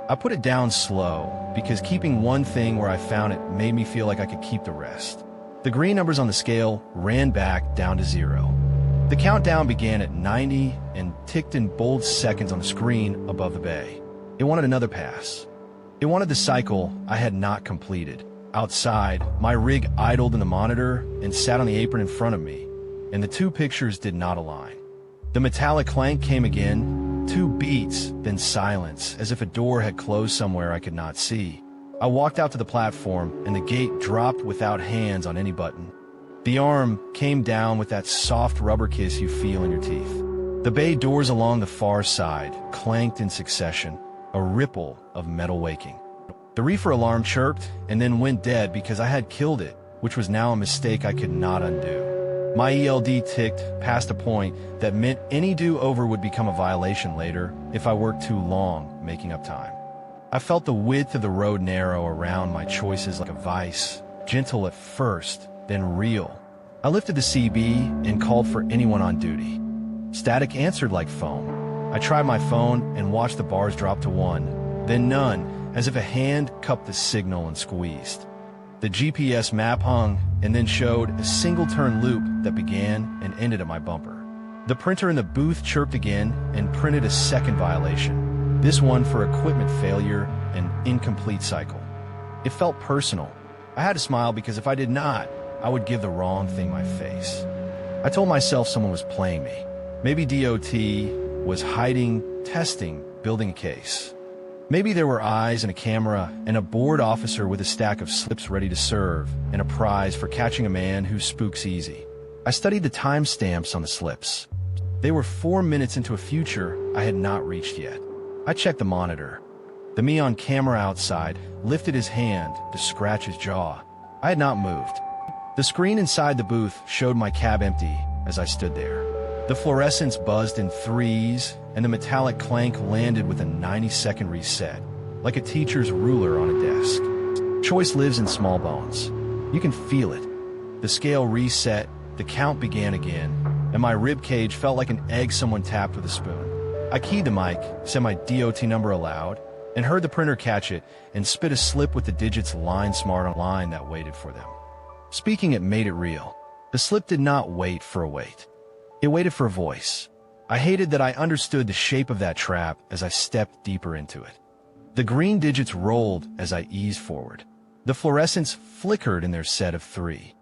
I put it down slow because keeping one thing where I found it made me feel like I could keep the rest. The green numbers on the scale ran back down to 0. The countdown began at 90 and ticked in bold seconds on the screen above the bay. It wanted another pass. It wanted the cycle I had not completed. Outside, my rig idled in the monitor and sat on the apron in front of me, and the 2 pictures did not align. The metallic clank came again, 2 beats, then silence, as if a door had closed somewhere I could not see. I walked out to the platform, and the gate dropped without hands on any button. The arm came down with that soft rubber kiss you feel in your teeth. The bay doors along the far side clanked in succession, a ripple of metal waking. The reefer alarm chirped and then went dead because I had killed it, which was now a mistake I could not undo. My ELD ticked past a point that meant any do-over would become a violation later if I worked too long making up time. I felt the width of the road narrow around my choices like a vice, gentle at first, then real. I lifted the CB and called for anyone on duty. Static answered like foam. I tried my phone and watched the bars drop to 1, then none, as if a hand cupped the signal and squeezed. The GPS map hung and then showed a single-turn loop that began and ended at my bumper. The printer in the booth chirped again and printed a second violation, this one for equipment failure and incomplete cycle. It felt personal. I had to smile because if I did not, I would give the wrong thing my face. I told myself someone was playing me. Maybe DOT was hiding, testing, building a case. Maybe there were eyes and a camera and a bored officer with a stack of slips ready to serve and a prize for catching a man who spooks easy. I studied the timestamps on the slips. They were 4 minutes into a future I had not reached yet. I checked the monitor. The me on camera outside lifted his hand to scratch his jaw. I had not moved. The screen inside the booth showed my cab empty as I stood there. The fluorescence buzzed in threes, and the metallic clank landed with a 90-second reset, like a teacher's ruler on a desk. Choice lives in small bones. You can feel it. The scale reset, the count began again, and my rib cage felt like an egg someone tapped with a spoon. I keyed the mic, said my DOT number aloud, and heard the printer catch it and spit a slip with the digits line smart on line that waited for them. Speaking it made it real. The slip did not wait for a wait. It waited for a voice. I hated that I understood the shape of that trap as I stepped deeper into it. The green digits rolled as I eased forward. The fluorescence flickered in their set of 3.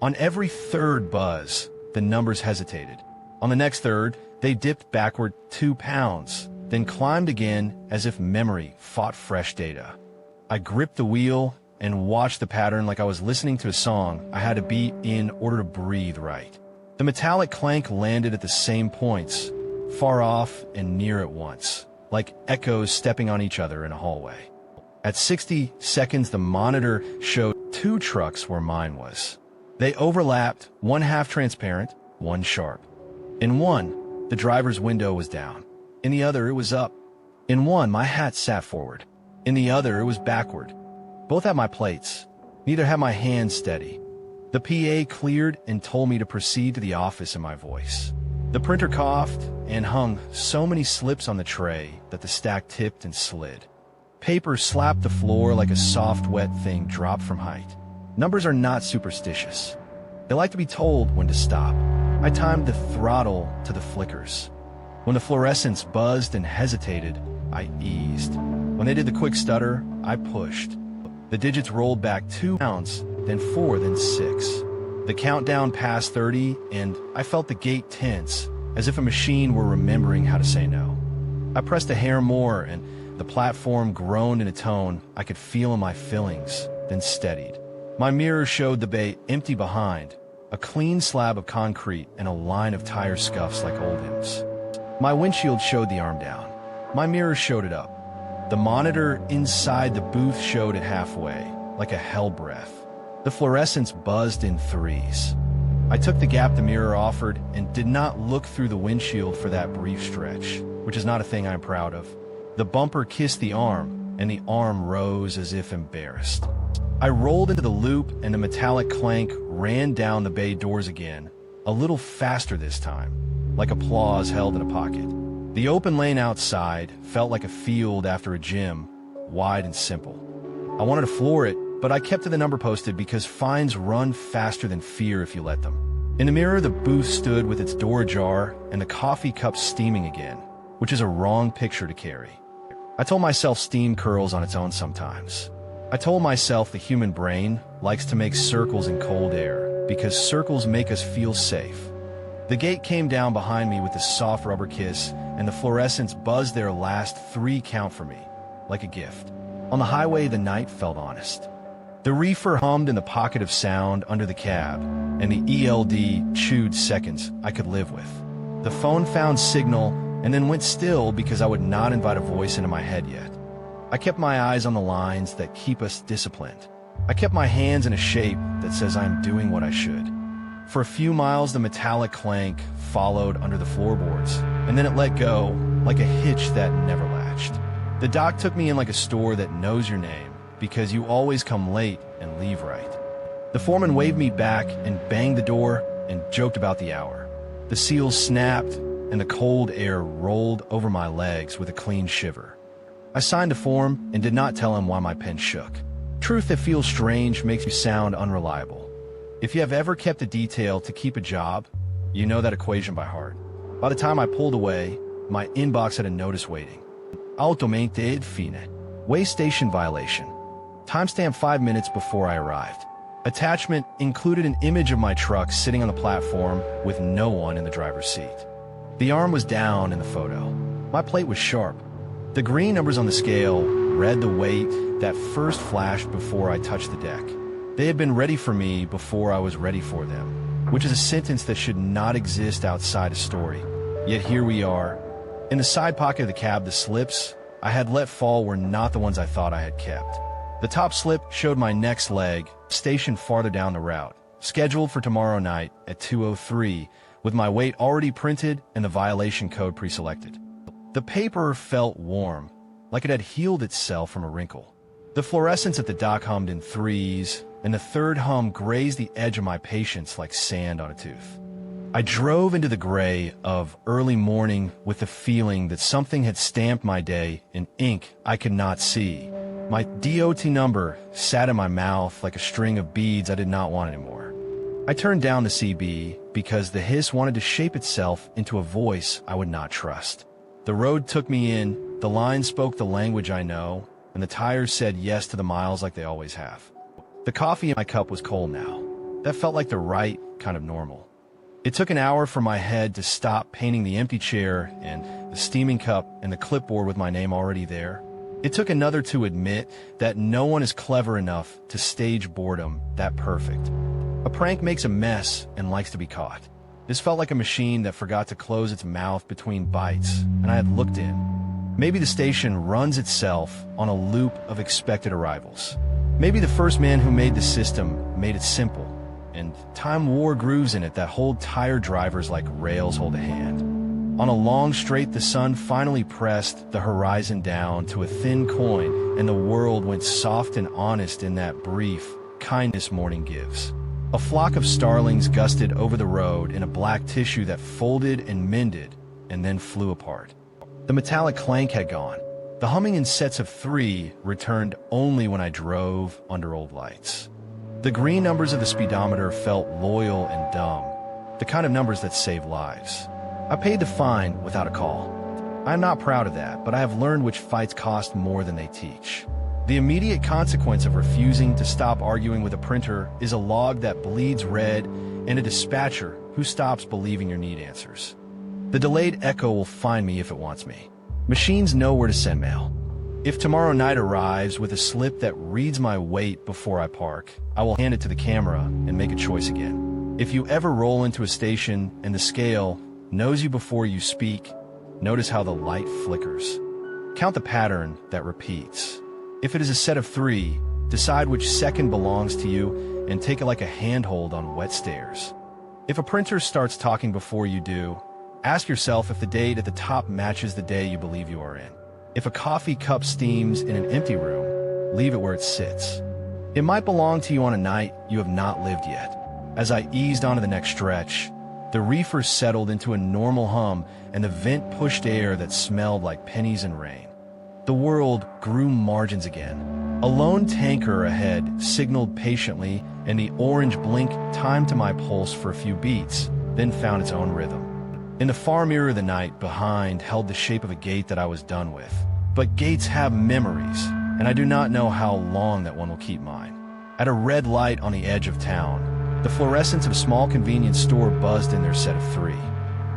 On every third buzz, the numbers hesitated. On the next third, they dipped backward 2 pounds, then climbed again as if memory fought fresh data. I gripped the wheel and watched the pattern like I was listening to a song I had to be in order to breathe right. The metallic clank landed at the same points, far off and near at once, like echoes stepping on each other in a hallway. At 60 seconds, the monitor showed 2 trucks where mine was. They overlapped, one half transparent, one sharp. In one, the driver's window was down. In the other, it was up. In one, my hat sat forward. In the other, it was backward. Both had my plates. Neither had my hands steady. The PA cleared and told me to proceed to the office in my voice. The printer coughed and hung so many slips on the tray that the stack tipped and slid. Paper slapped the floor like a soft, wet thing dropped from height. Numbers are not superstitious. They like to be told when to stop. I timed the throttle to the flickers. When the fluorescence buzzed and hesitated, I eased. When they did the quick stutter, I pushed. The digits rolled back 2 pounds, then 4, then 6. The countdown passed 30, and I felt the gate tense, as if a machine were remembering how to say no. I pressed a hair more, and the platform groaned in a tone I could feel in my fillings, then steadied. My mirror showed the bay empty behind, a clean slab of concrete and a line of tire scuffs like old hymns. My windshield showed the arm down. My mirror showed it up. The monitor inside the booth showed it halfway, like a hell breath. The fluorescence buzzed in threes. I took the gap the mirror offered and did not look through the windshield for that brief stretch, which is not a thing I'm proud of. The bumper kissed the arm, and the arm rose as if embarrassed. I rolled into the loop, and the metallic clank ran down the bay doors again, a little faster this time, like applause held in a pocket. The open lane outside felt like a field after a gym, wide and simple. I wanted to floor it, but I kept to the number posted because fines run faster than fear if you let them. In the mirror, the booth stood with its door ajar and the coffee cup steaming again, which is a wrong picture to carry. I told myself steam curls on its own sometimes. I told myself the human brain likes to make circles in cold air because circles make us feel safe. The gate came down behind me with a soft rubber kiss, and the fluorescents buzzed their last 3 count for me, like a gift. On the highway, the night felt honest. The reefer hummed in the pocket of sound under the cab, and the ELD chewed seconds I could live with. The phone found signal and then went still because I would not invite a voice into my head yet. I kept my eyes on the lines that keep us disciplined. I kept my hands in a shape that says I'm doing what I should. For a few miles, the metallic clank followed under the floorboards, and then it let go like a hitch that never latched. The doc took me in like a store that knows your name, because you always come late and leave right. The foreman waved me back and banged the door and joked about the hour. The seals snapped and the cold air rolled over my legs with a clean shiver. I signed a form and did not tell him why my pen shook. Truth that feels strange makes you sound unreliable. If you have ever kept a detail to keep a job, you know that equation by heart. By the time I pulled away, my inbox had a notice waiting. Altamente fine. Way station violation. Timestamp 5 minutes before I arrived. Attachment included an image of my truck sitting on the platform with no one in the driver's seat. The arm was down in the photo. My plate was sharp. The green numbers on the scale read the weight that first flashed before I touched the deck. They had been ready for me before I was ready for them, which is a sentence that should not exist outside a story. Yet here we are. In the side pocket of the cab, the slips I had let fall were not the ones I thought I had kept. The top slip showed my next leg, stationed farther down the route, scheduled for tomorrow night at 2:03, with my weight already printed and the violation code pre-selected. The paper felt warm, like it had healed itself from a wrinkle. The fluorescence at the dock hummed in threes, and the third hum grazed the edge of my patience like sand on a tooth. I drove into the gray of early morning with the feeling that something had stamped my day in ink I could not see. My DOT number sat in my mouth like a string of beads I did not want anymore. I turned down the CB because the hiss wanted to shape itself into a voice I would not trust. The road took me in, the lines spoke the language I know, and the tires said yes to the miles like they always have. The coffee in my cup was cold now. That felt like the right kind of normal. It took an hour for my head to stop painting the empty chair and the steaming cup and the clipboard with my name already there. It took another to admit that no one is clever enough to stage boredom that perfect. A prank makes a mess and likes to be caught. This felt like a machine that forgot to close its mouth between bites, and I had looked in. Maybe the station runs itself on a loop of expected arrivals. Maybe the first man who made the system made it simple, and time wore grooves in it that hold tired drivers like rails hold a hand. On a long straight, the sun finally pressed the horizon down to a thin coin, and the world went soft and honest in that brief kindness morning gives. A flock of starlings gusted over the road in a black tissue that folded and mended and then flew apart. The metallic clank had gone. The humming in sets of three returned only when I drove under old lights. The green numbers of the speedometer felt loyal and dumb, the kind of numbers that save lives. I paid the fine without a call. I am not proud of that, but I have learned which fights cost more than they teach. The immediate consequence of refusing to stop arguing with a printer is a log that bleeds red and a dispatcher who stops believing your need answers. The delayed echo will find me if it wants me. Machines know where to send mail. If tomorrow night arrives with a slip that reads my weight before I park, I will hand it to the camera and make a choice again. If you ever roll into a station and the scale knows you before you speak, notice how the light flickers. Count the pattern that repeats. If it is a set of three, decide which second belongs to you and take it like a handhold on wet stairs. If a printer starts talking before you do, ask yourself if the date at the top matches the day you believe you are in. If a coffee cup steams in an empty room, leave it where it sits. It might belong to you on a night you have not lived yet. As I eased onto the next stretch, the reefer settled into a normal hum and the vent pushed air that smelled like pennies and rain. The world grew margins again. A lone tanker ahead signaled patiently, and the orange blink timed to my pulse for a few beats, then found its own rhythm. In the far mirror of the night behind held the shape of a gate that I was done with. But gates have memories, and I do not know how long that one will keep mine. At a red light on the edge of town, the fluorescence of a small convenience store buzzed in their set of three.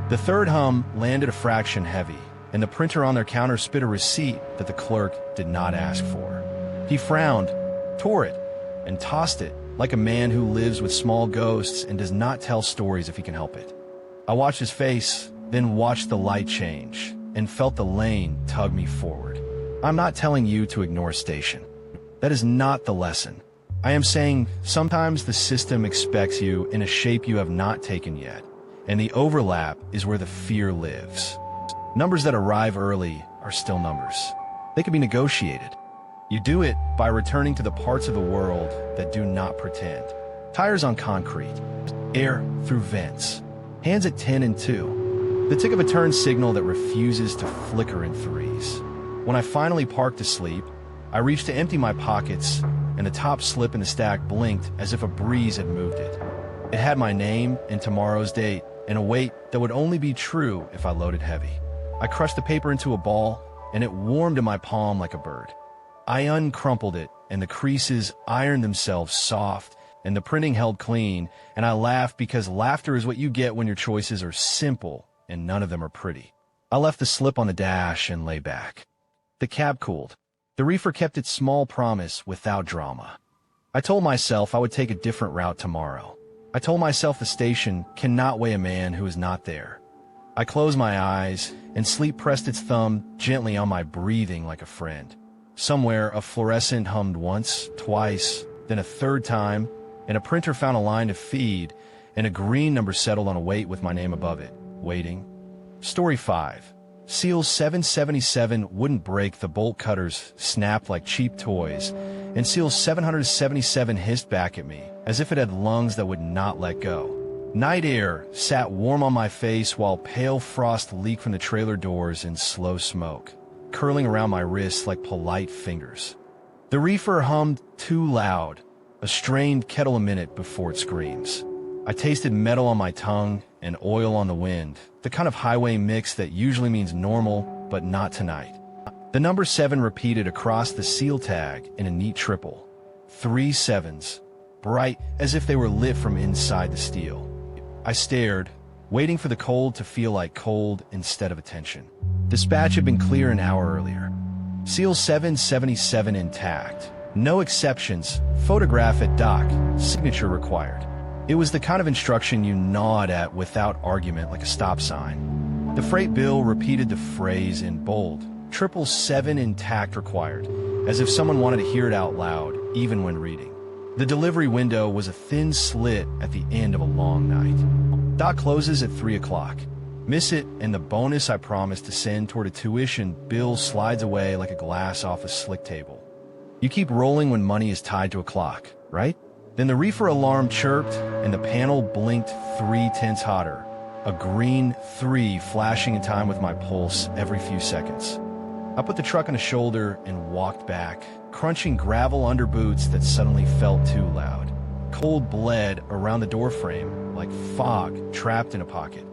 The third hum landed a fraction heavy, and the printer on their counter spit a receipt that the clerk did not ask for. He frowned, tore it, and tossed it like a man who lives with small ghosts and does not tell stories if he can help it. I watched his face, then watched the light change, and felt the lane tug me forward. I'm not telling you to ignore station. That is not the lesson. I am saying sometimes the system expects you in a shape you have not taken yet, and the overlap is where the fear lives. Numbers that arrive early are still numbers. They can be negotiated. You do it by returning to the parts of the world that do not pretend. Tires on concrete, air through vents, hands at 10 and 2, the tick of a turn signal that refuses to flicker in threes. When I finally parked to sleep, I reached to empty my pockets, and the top slip in the stack blinked as if a breeze had moved it. It had my name and tomorrow's date, and a weight that would only be true if I loaded heavy. I crushed the paper into a ball, and it warmed in my palm like a bird. I uncrumpled it, and the creases ironed themselves soft, and the printing held clean, and I laughed because laughter is what you get when your choices are simple and none of them are pretty. I left the slip on the dash and lay back. The cab cooled. The reefer kept its small promise without drama. I told myself I would take a different route tomorrow. I told myself the station cannot weigh a man who is not there. I closed my eyes, and sleep pressed its thumb gently on my breathing like a friend. Somewhere, a fluorescent hummed once, twice, then a third time, and a printer found a line to feed, and a green number settled on a wait with my name above it. Waiting. Story 5. Seal 777 wouldn't break, the bolt cutters snapped like cheap toys, and Seal 777 hissed back at me, as if it had lungs that would not let go. Night air sat warm on my face while pale frost leaked from the trailer doors in slow smoke, curling around my wrists like polite fingers. The reefer hummed too loud, a strained kettle a minute before it screams. I tasted metal on my tongue and oil on the wind, the kind of highway mix that usually means normal, but not tonight. The number 7 repeated across the seal tag in a neat triple. 3 sevens, bright as if they were lit from inside the steel. I stared, waiting for the cold to feel like cold instead of attention. Dispatch had been clear an hour earlier. Seal 777 intact. No exceptions. Photograph at dock. Signature required. It was the kind of instruction you gnawed at without argument, like a stop sign. The freight bill repeated the phrase in bold. 777 intact required, as if someone wanted to hear it out loud, even when reading. The delivery window was a thin slit at the end of a long night. Dock closes at 3 o'clock. Miss it, and the bonus I promised to send toward a tuition bill slides away like a glass off a slick table. You keep rolling when money is tied to a clock, right? Then the reefer alarm chirped, and the panel blinked 3 tenths hotter, a green 3 flashing in time with my pulse every few seconds. I put the truck on a shoulder and walked back, crunching gravel under boots that suddenly felt too loud. Cold bled around the doorframe, like fog trapped in a pocket.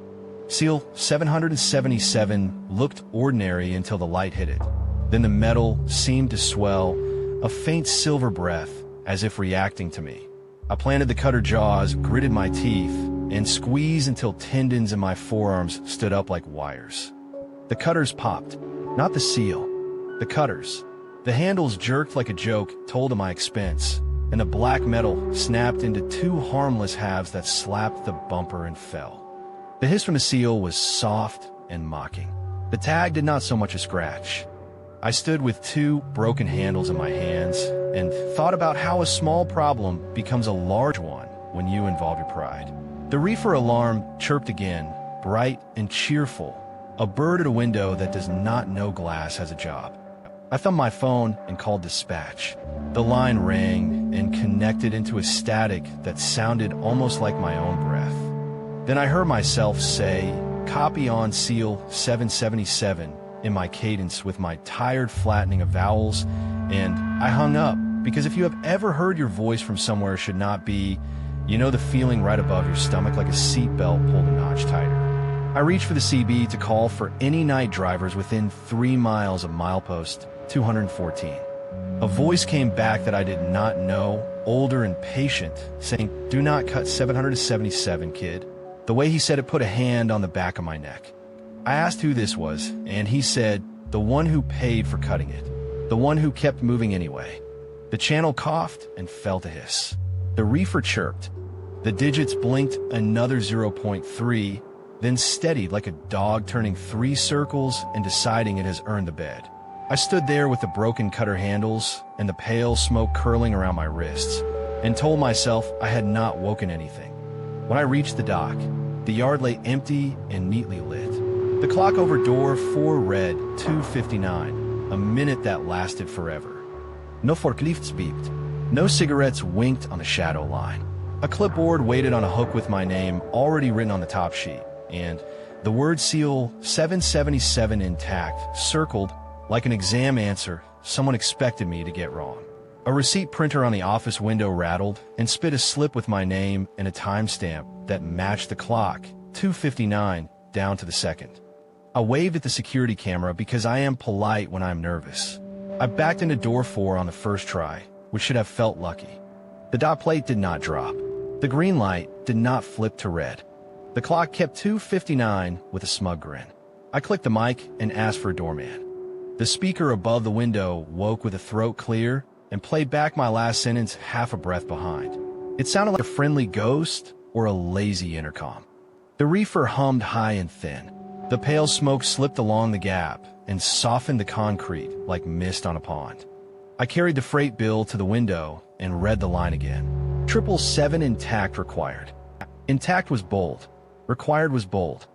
Seal 777 looked ordinary until the light hit it. Then the metal seemed to swell, a faint silver breath, as if reacting to me. I planted the cutter jaws, gritted my teeth, and squeezed until tendons in my forearms stood up like wires. The cutters popped. Not the seal. The cutters. The handles jerked like a joke told at my expense, and the black metal snapped into 2 harmless halves that slapped the bumper and fell. The hiss from the seal was soft and mocking. The tag did not so much as scratch. I stood with 2 broken handles in my hands and thought about how a small problem becomes a large one when you involve your pride. The reefer alarm chirped again, bright and cheerful, a bird at a window that does not know glass has a job. I thumbed my phone and called dispatch. The line rang and connected into a static that sounded almost like my own breath. Then I heard myself say, "Copy on Seal 777," in my cadence with my tired flattening of vowels, and I hung up, because if you have ever heard your voice from somewhere should not be, you know, the feeling right above your stomach like a seatbelt pulled a notch tighter. I reached for the CB to call for any night drivers within 3 miles of milepost 214. A voice came back that I did not know, older and patient, saying, "Do not cut 777, kid." The way he said it put a hand on the back of my neck. I asked who this was, and he said, "The one who paid for cutting it. The one who kept moving anyway." The channel coughed and fell to hiss. The reefer chirped. The digits blinked another 0.3, then steadied like a dog turning 3 circles and deciding it has earned the bed. I stood there with the broken cutter handles and the pale smoke curling around my wrists, and told myself I had not woken anything. When I reached the dock, the yard lay empty and neatly lit. The clock over door 4 read 2:59, a minute that lasted forever. No forklifts beeped. No cigarettes winked on the shadow line. A clipboard waited on a hook with my name already written on the top sheet, and the word Seal 777 intact, circled like an exam answer someone expected me to get wrong. A receipt printer on the office window rattled and spit a slip with my name and a timestamp that matched the clock, 2:59, down to the second. I waved at the security camera because I am polite when I'm nervous. I backed into door 4 on the first try, which should have felt lucky. The dot plate did not drop. The green light did not flip to red. The clock kept 2:59 with a smug grin. I clicked the mic and asked for a doorman. The speaker above the window woke with a throat clear and played back my last sentence half a breath behind. It sounded like a friendly ghost or a lazy intercom. The reefer hummed high and thin. The pale smoke slipped along the gap and softened the concrete like mist on a pond. I carried the freight bill to the window and read the line again. 777 intact required. Intact was bold. Required was bold.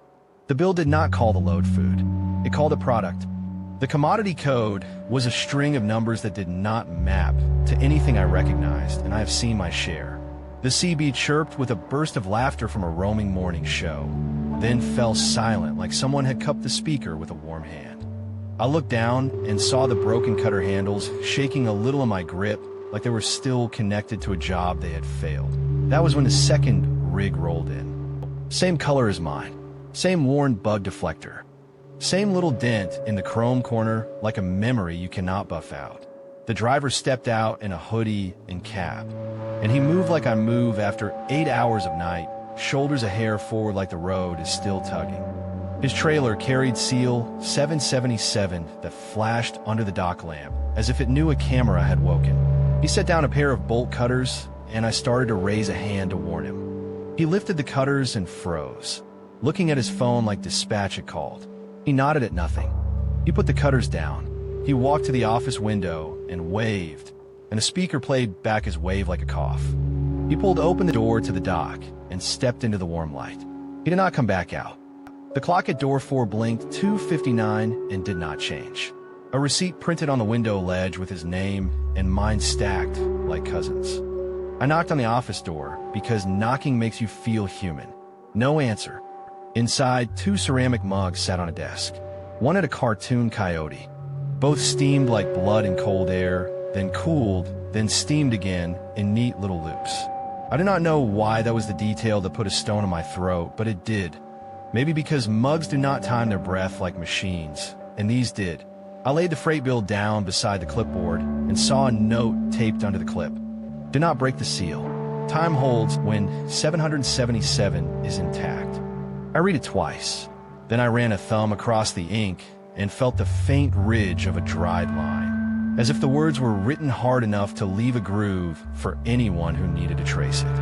The bill did not call the load food. It called a product. The commodity code was a string of numbers that did not map to anything I recognized, and I have seen my share. The CB chirped with a burst of laughter from a roaming morning show, then fell silent like someone had cupped the speaker with a warm hand. I looked down and saw the broken cutter handles shaking a little in my grip like they were still connected to a job they had failed. That was when the second rig rolled in. Same color as mine. Same worn bug deflector. Same little dent in the chrome corner like a memory you cannot buff out. The driver stepped out in a hoodie and cap, and he moved like I move after 8 hours of night, shoulders a hair forward like the road is still tugging. His trailer carried seal 777 that flashed under the dock lamp, as if it knew a camera had woken. He set down a pair of bolt cutters, and I started to raise a hand to warn him. He lifted the cutters and froze, looking at his phone like dispatch had called. He nodded at nothing. He put the cutters down. He walked to the office window and waved, and the speaker played back his wave like a cough. He pulled open the door to the dock and stepped into the warm light. He did not come back out. The clock at door 4 blinked 2:59 and did not change. A receipt printed on the window ledge with his name and mine stacked like cousins. I knocked on the office door because knocking makes you feel human. No answer. Inside, 2 ceramic mugs sat on a desk. One had a cartoon coyote. Both steamed like blood in cold air, then cooled, then steamed again in neat little loops. I do not know why that was the detail that put a stone in my throat, but it did. Maybe because mugs do not time their breath like machines, and these did. I laid the freight bill down beside the clipboard and saw a note taped under the clip. Do not break the seal. Time holds when 777 is intact. I read it twice. Then I ran a thumb across the ink and felt the faint ridge of a dried line, as if the words were written hard enough to leave a groove for anyone who needed to trace it.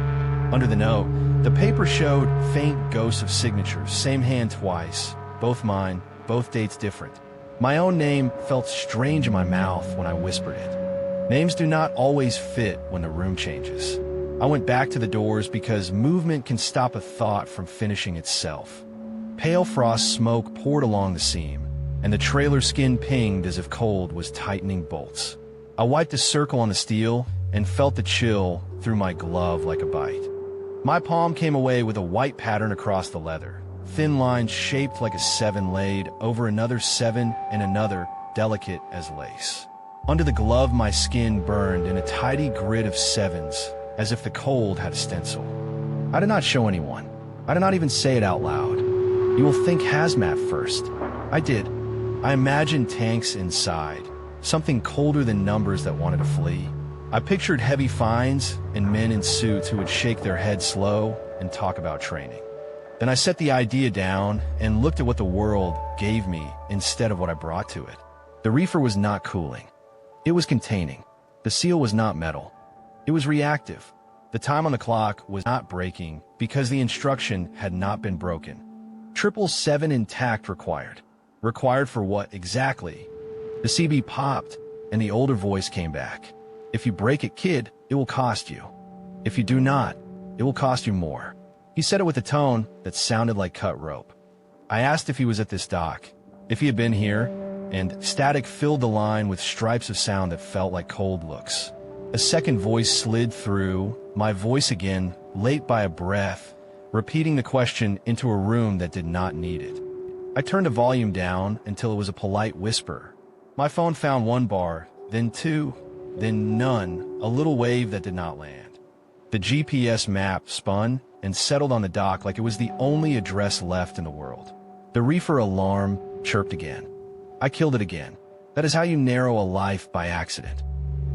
Under the note, the paper showed faint ghosts of signatures, same hand twice, both mine, both dates different. My own name felt strange in my mouth when I whispered it. Names do not always fit when the room changes. I went back to the doors because movement can stop a thought from finishing itself. Pale frost smoke poured along the seam, and the trailer skin pinged as if cold was tightening bolts. I wiped a circle on the steel and felt the chill through my glove like a bite. My palm came away with a white pattern across the leather, thin lines shaped like a 7 laid over another 7 and another, delicate as lace. Under the glove, my skin burned in a tidy grid of 7s, as if the cold had a stencil. I did not show anyone. I did not even say it out loud. You will think hazmat first. I did. I imagined tanks inside, something colder than numbers that wanted to flee. I pictured heavy fines and men in suits who would shake their heads slow and talk about training. Then I set the idea down and looked at what the world gave me instead of what I brought to it. The reefer was not cooling. It was containing. The seal was not metal. It was reactive. The time on the clock was not breaking because the instruction had not been broken. 777 intact required. Required for what exactly? The CB popped, and the older voice came back. If you break it, kid, it will cost you. If you do not, it will cost you more. He said it with a tone that sounded like cut rope. I asked if he was at this dock, if he had been here, and static filled the line with stripes of sound that felt like cold looks. A second voice slid through, my voice again, late by a breath, repeating the question into a room that did not need it. I turned the volume down until it was a polite whisper. My phone found 1 bar, then 2, then none, a little wave that did not land. The GPS map spun and settled on the dock like it was the only address left in the world. The reefer alarm chirped again. I killed it again. That is how you narrow a life by accident.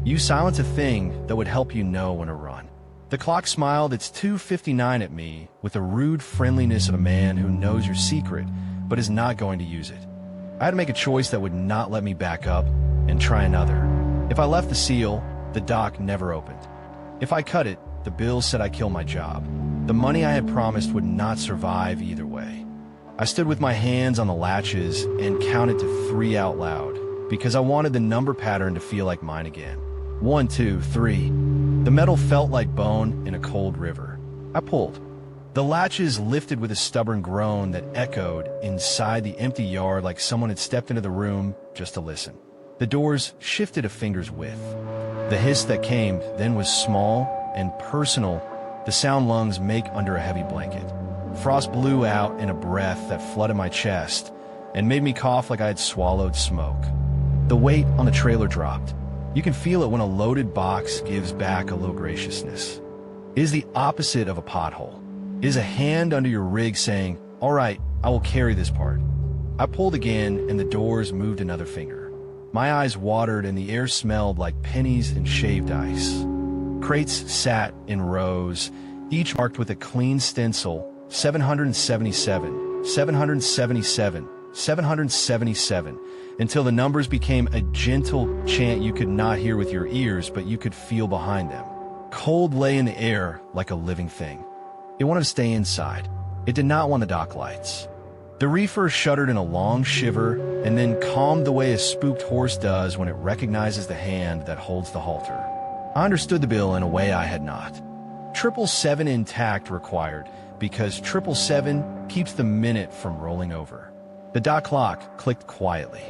You silence a thing that would help you know when to run. The clock smiled its 2:59 at me with the rude friendliness of a man who knows your secret but is not going to use it. I had to make a choice that would not let me back up and try another. If I left the seal, the dock never opened. If I cut it, the bills said I kill my job. The money I had promised would not survive either way. I stood with my hands on the latches and counted to 3 out loud because I wanted the number pattern to feel like mine again. 1, 2, 3. The metal felt like bone in a cold river. I pulled. The latches lifted with a stubborn groan that echoed inside the empty yard like someone had stepped into the room just to listen. The doors shifted a finger's width. The hiss that came then was small and personal, the sound lungs make under a heavy blanket. Frost blew out in a breath that flooded my chest and made me cough like I had swallowed smoke. The weight on the trailer dropped. You can feel it when a loaded box gives back a little graciousness. It is the opposite of a pothole. It is a hand under your rig saying, "All right, I will carry this part." I pulled again and the doors moved another finger. My eyes watered and the air smelled like pennies and shaved ice. Crates sat in rows, each marked with a clean stencil, 777, 777, 777, until the numbers became a gentle chant you could not hear with your ears, but you could feel behind them. Cold lay in the air like a living thing. It wanted to stay inside. It did not want the dock lights. The reefer shuddered in a long shiver and then calmed the way a spooked horse does when it recognizes the hand that holds the halter. I understood the bill in a way I had not. 777 intact required, because 777 keeps the minute from rolling over. The dock clock clicked quietly.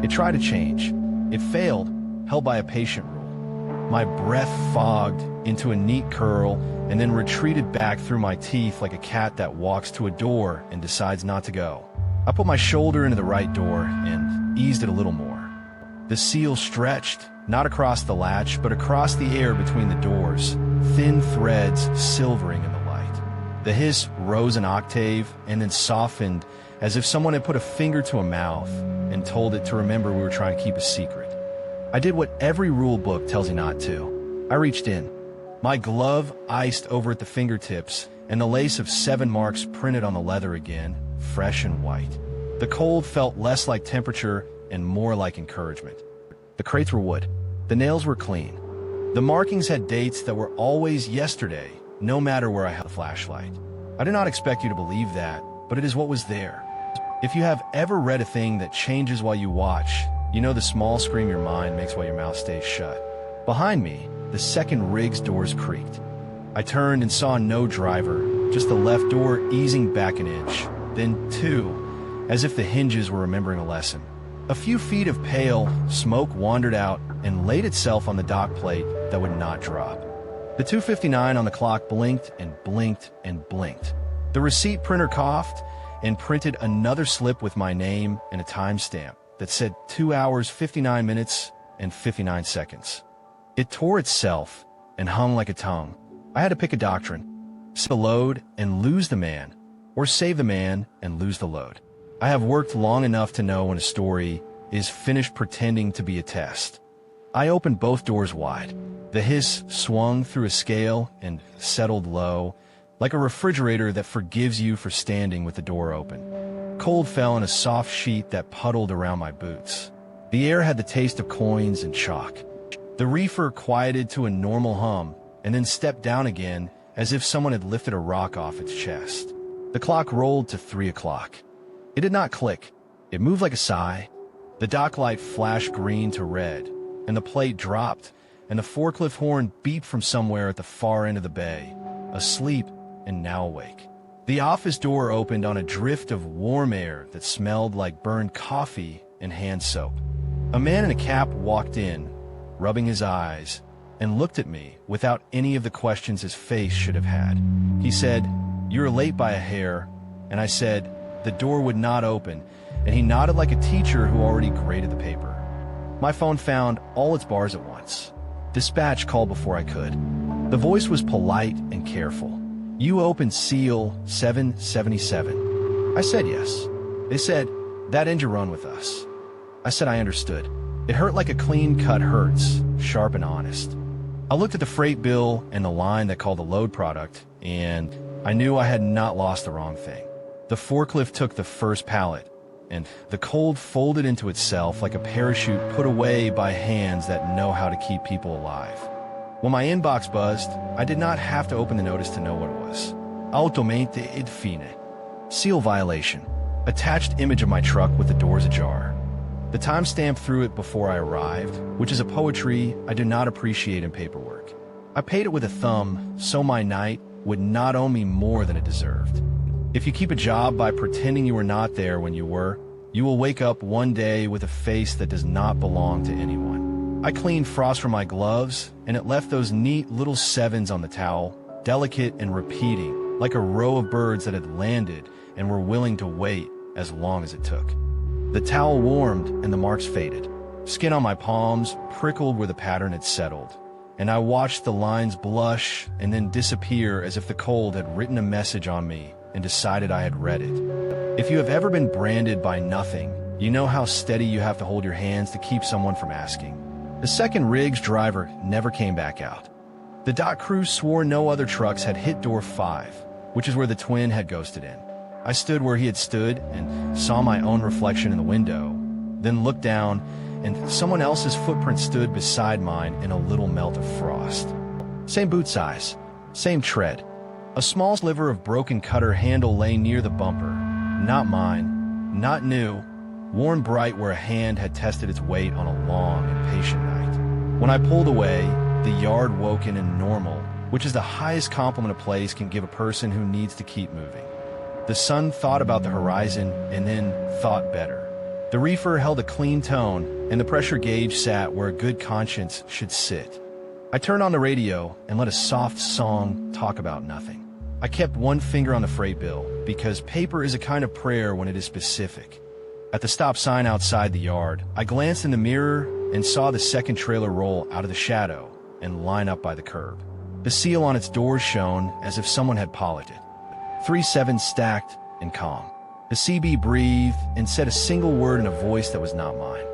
It tried to change. It failed, held by a patient rule. My breath fogged into a neat curl and then retreated back through my teeth like a cat that walks to a door and decides not to go. I put my shoulder into the right door and eased it a little more. The seal stretched, not across the latch, but across the air between the doors, thin threads silvering in the light. The hiss rose an octave and then softened as if someone had put a finger to a mouth and told it to remember we were trying to keep a secret. I did what every rule book tells you not to. I reached in. My glove iced over at the fingertips, and the lace of 7 marks printed on the leather again, fresh and white. The cold felt less like temperature and more like encouragement. The crates were wood. The nails were clean. The markings had dates that were always yesterday, no matter where I held the flashlight. I did not expect you to believe that, but it is what was there. If you have ever read a thing that changes while you watch, you know the small scream your mind makes while your mouth stays shut. Behind me, the second rig's doors creaked. I turned and saw no driver, just the left door easing back an inch, then 2, as if the hinges were remembering a lesson. A few feet of pale smoke wandered out and laid itself on the dock plate that would not drop. The 2:59 on the clock blinked and blinked and blinked. The receipt printer coughed and printed another slip with my name and a timestamp that said 2 hours, 59 minutes, and 59 seconds. It tore itself and hung like a tongue. I had to pick a doctrine: save the load and lose the man, or save the man and lose the load. I have worked long enough to know when a story is finished pretending to be a test. I opened both doors wide. The hiss swung through a scale and settled low, like a refrigerator that forgives you for standing with the door open. Cold fell in a soft sheet that puddled around my boots. The air had the taste of coins and chalk. The reefer quieted to a normal hum and then stepped down again as if someone had lifted a rock off its chest. The clock rolled to 3 o'clock. It did not click. It moved like a sigh. The dock light flashed green to red, and the plate dropped, and the forklift horn beeped from somewhere at the far end of the bay, asleep and now awake. The office door opened on a drift of warm air that smelled like burned coffee and hand soap. A man in a cap walked in, rubbing his eyes, and looked at me without any of the questions his face should have had. He said, "You're late by a hair," and I said, the door would not open, and he nodded like a teacher who already graded the paper. My phone found all its bars at once. Dispatch called before I could. The voice was polite and careful. "You opened seal 777. I said yes. They said, "That end your run with us." I said I understood. It hurt like a clean cut hurts, sharp and honest. I looked at the freight bill and the line that called the load product, and I knew I had not lost the wrong thing. The forklift took the first pallet. and the cold folded into itself like a parachute put away by hands that know how to keep people alive. When my inbox buzzed, I did not have to open the notice to know what it was. Automente ed fine. Seal violation. Attached image of my truck with the doors ajar. The timestamp threw it before I arrived, which is a poetry I do not appreciate in paperwork. I paid it with a thumb, so my night would not owe me more than it deserved. If you keep a job by pretending you were not there when you were, you will wake up one day with a face that does not belong to anyone. I cleaned frost from my gloves, and it left those neat little sevens on the towel, delicate and repeating, like a row of birds that had landed and were willing to wait as long as it took. The towel warmed and the marks faded. Skin on my palms prickled where the pattern had settled, and I watched the lines blush and then disappear as if the cold had written a message on me and decided I had read it. If you have ever been branded by nothing, you know how steady you have to hold your hands to keep someone from asking. The second rig's driver never came back out. The dock crew swore no other trucks had hit door 5, which is where the twin had ghosted in. I stood where he had stood and saw my own reflection in the window, then looked down, and someone else's footprint stood beside mine in a little melt of frost. Same boot size, same tread. A small sliver of broken cutter handle lay near the bumper. Not mine, not new, worn bright where a hand had tested its weight on a long and patient night. When I pulled away, the yard woken and normal, which is the highest compliment a place can give a person who needs to keep moving. The sun thought about the horizon and then thought better. The reefer held a clean tone, and the pressure gauge sat where a good conscience should sit. I turned on the radio and let a soft song talk about nothing. I kept one finger on the freight bill, because paper is a kind of prayer when it is specific. At the stop sign outside the yard, I glanced in the mirror and saw the second trailer roll out of the shadow and line up by the curb. The seal on its doors shone as if someone had polished it. 3 sevens stacked and calm. The CB breathed and said a single word in a voice that was not mine.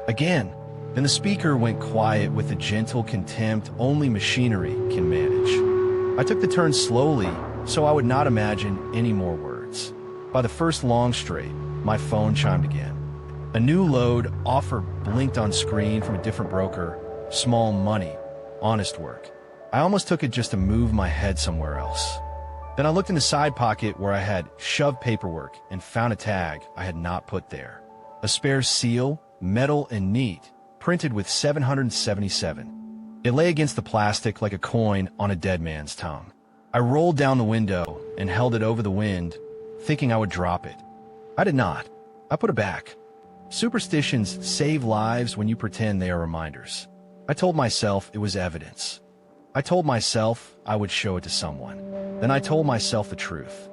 Again, then the speaker went quiet with the gentle contempt only machinery can manage. I took the turn slowly so I would not imagine any more words. By the first long straight, my phone chimed again. A new load offer blinked on screen from a different broker. Small money, honest work. I almost took it just to move my head somewhere else. Then I looked in the side pocket where I had shoved paperwork and found a tag I had not put there. A spare seal, metal and neat, printed with 777. It lay against the plastic like a coin on a dead man's tongue. I rolled down the window and held it over the wind, thinking I would drop it. I did not. I put it back. Superstitions save lives when you pretend they are reminders. I told myself it was evidence. I told myself I would show it to someone. Then I told myself the truth.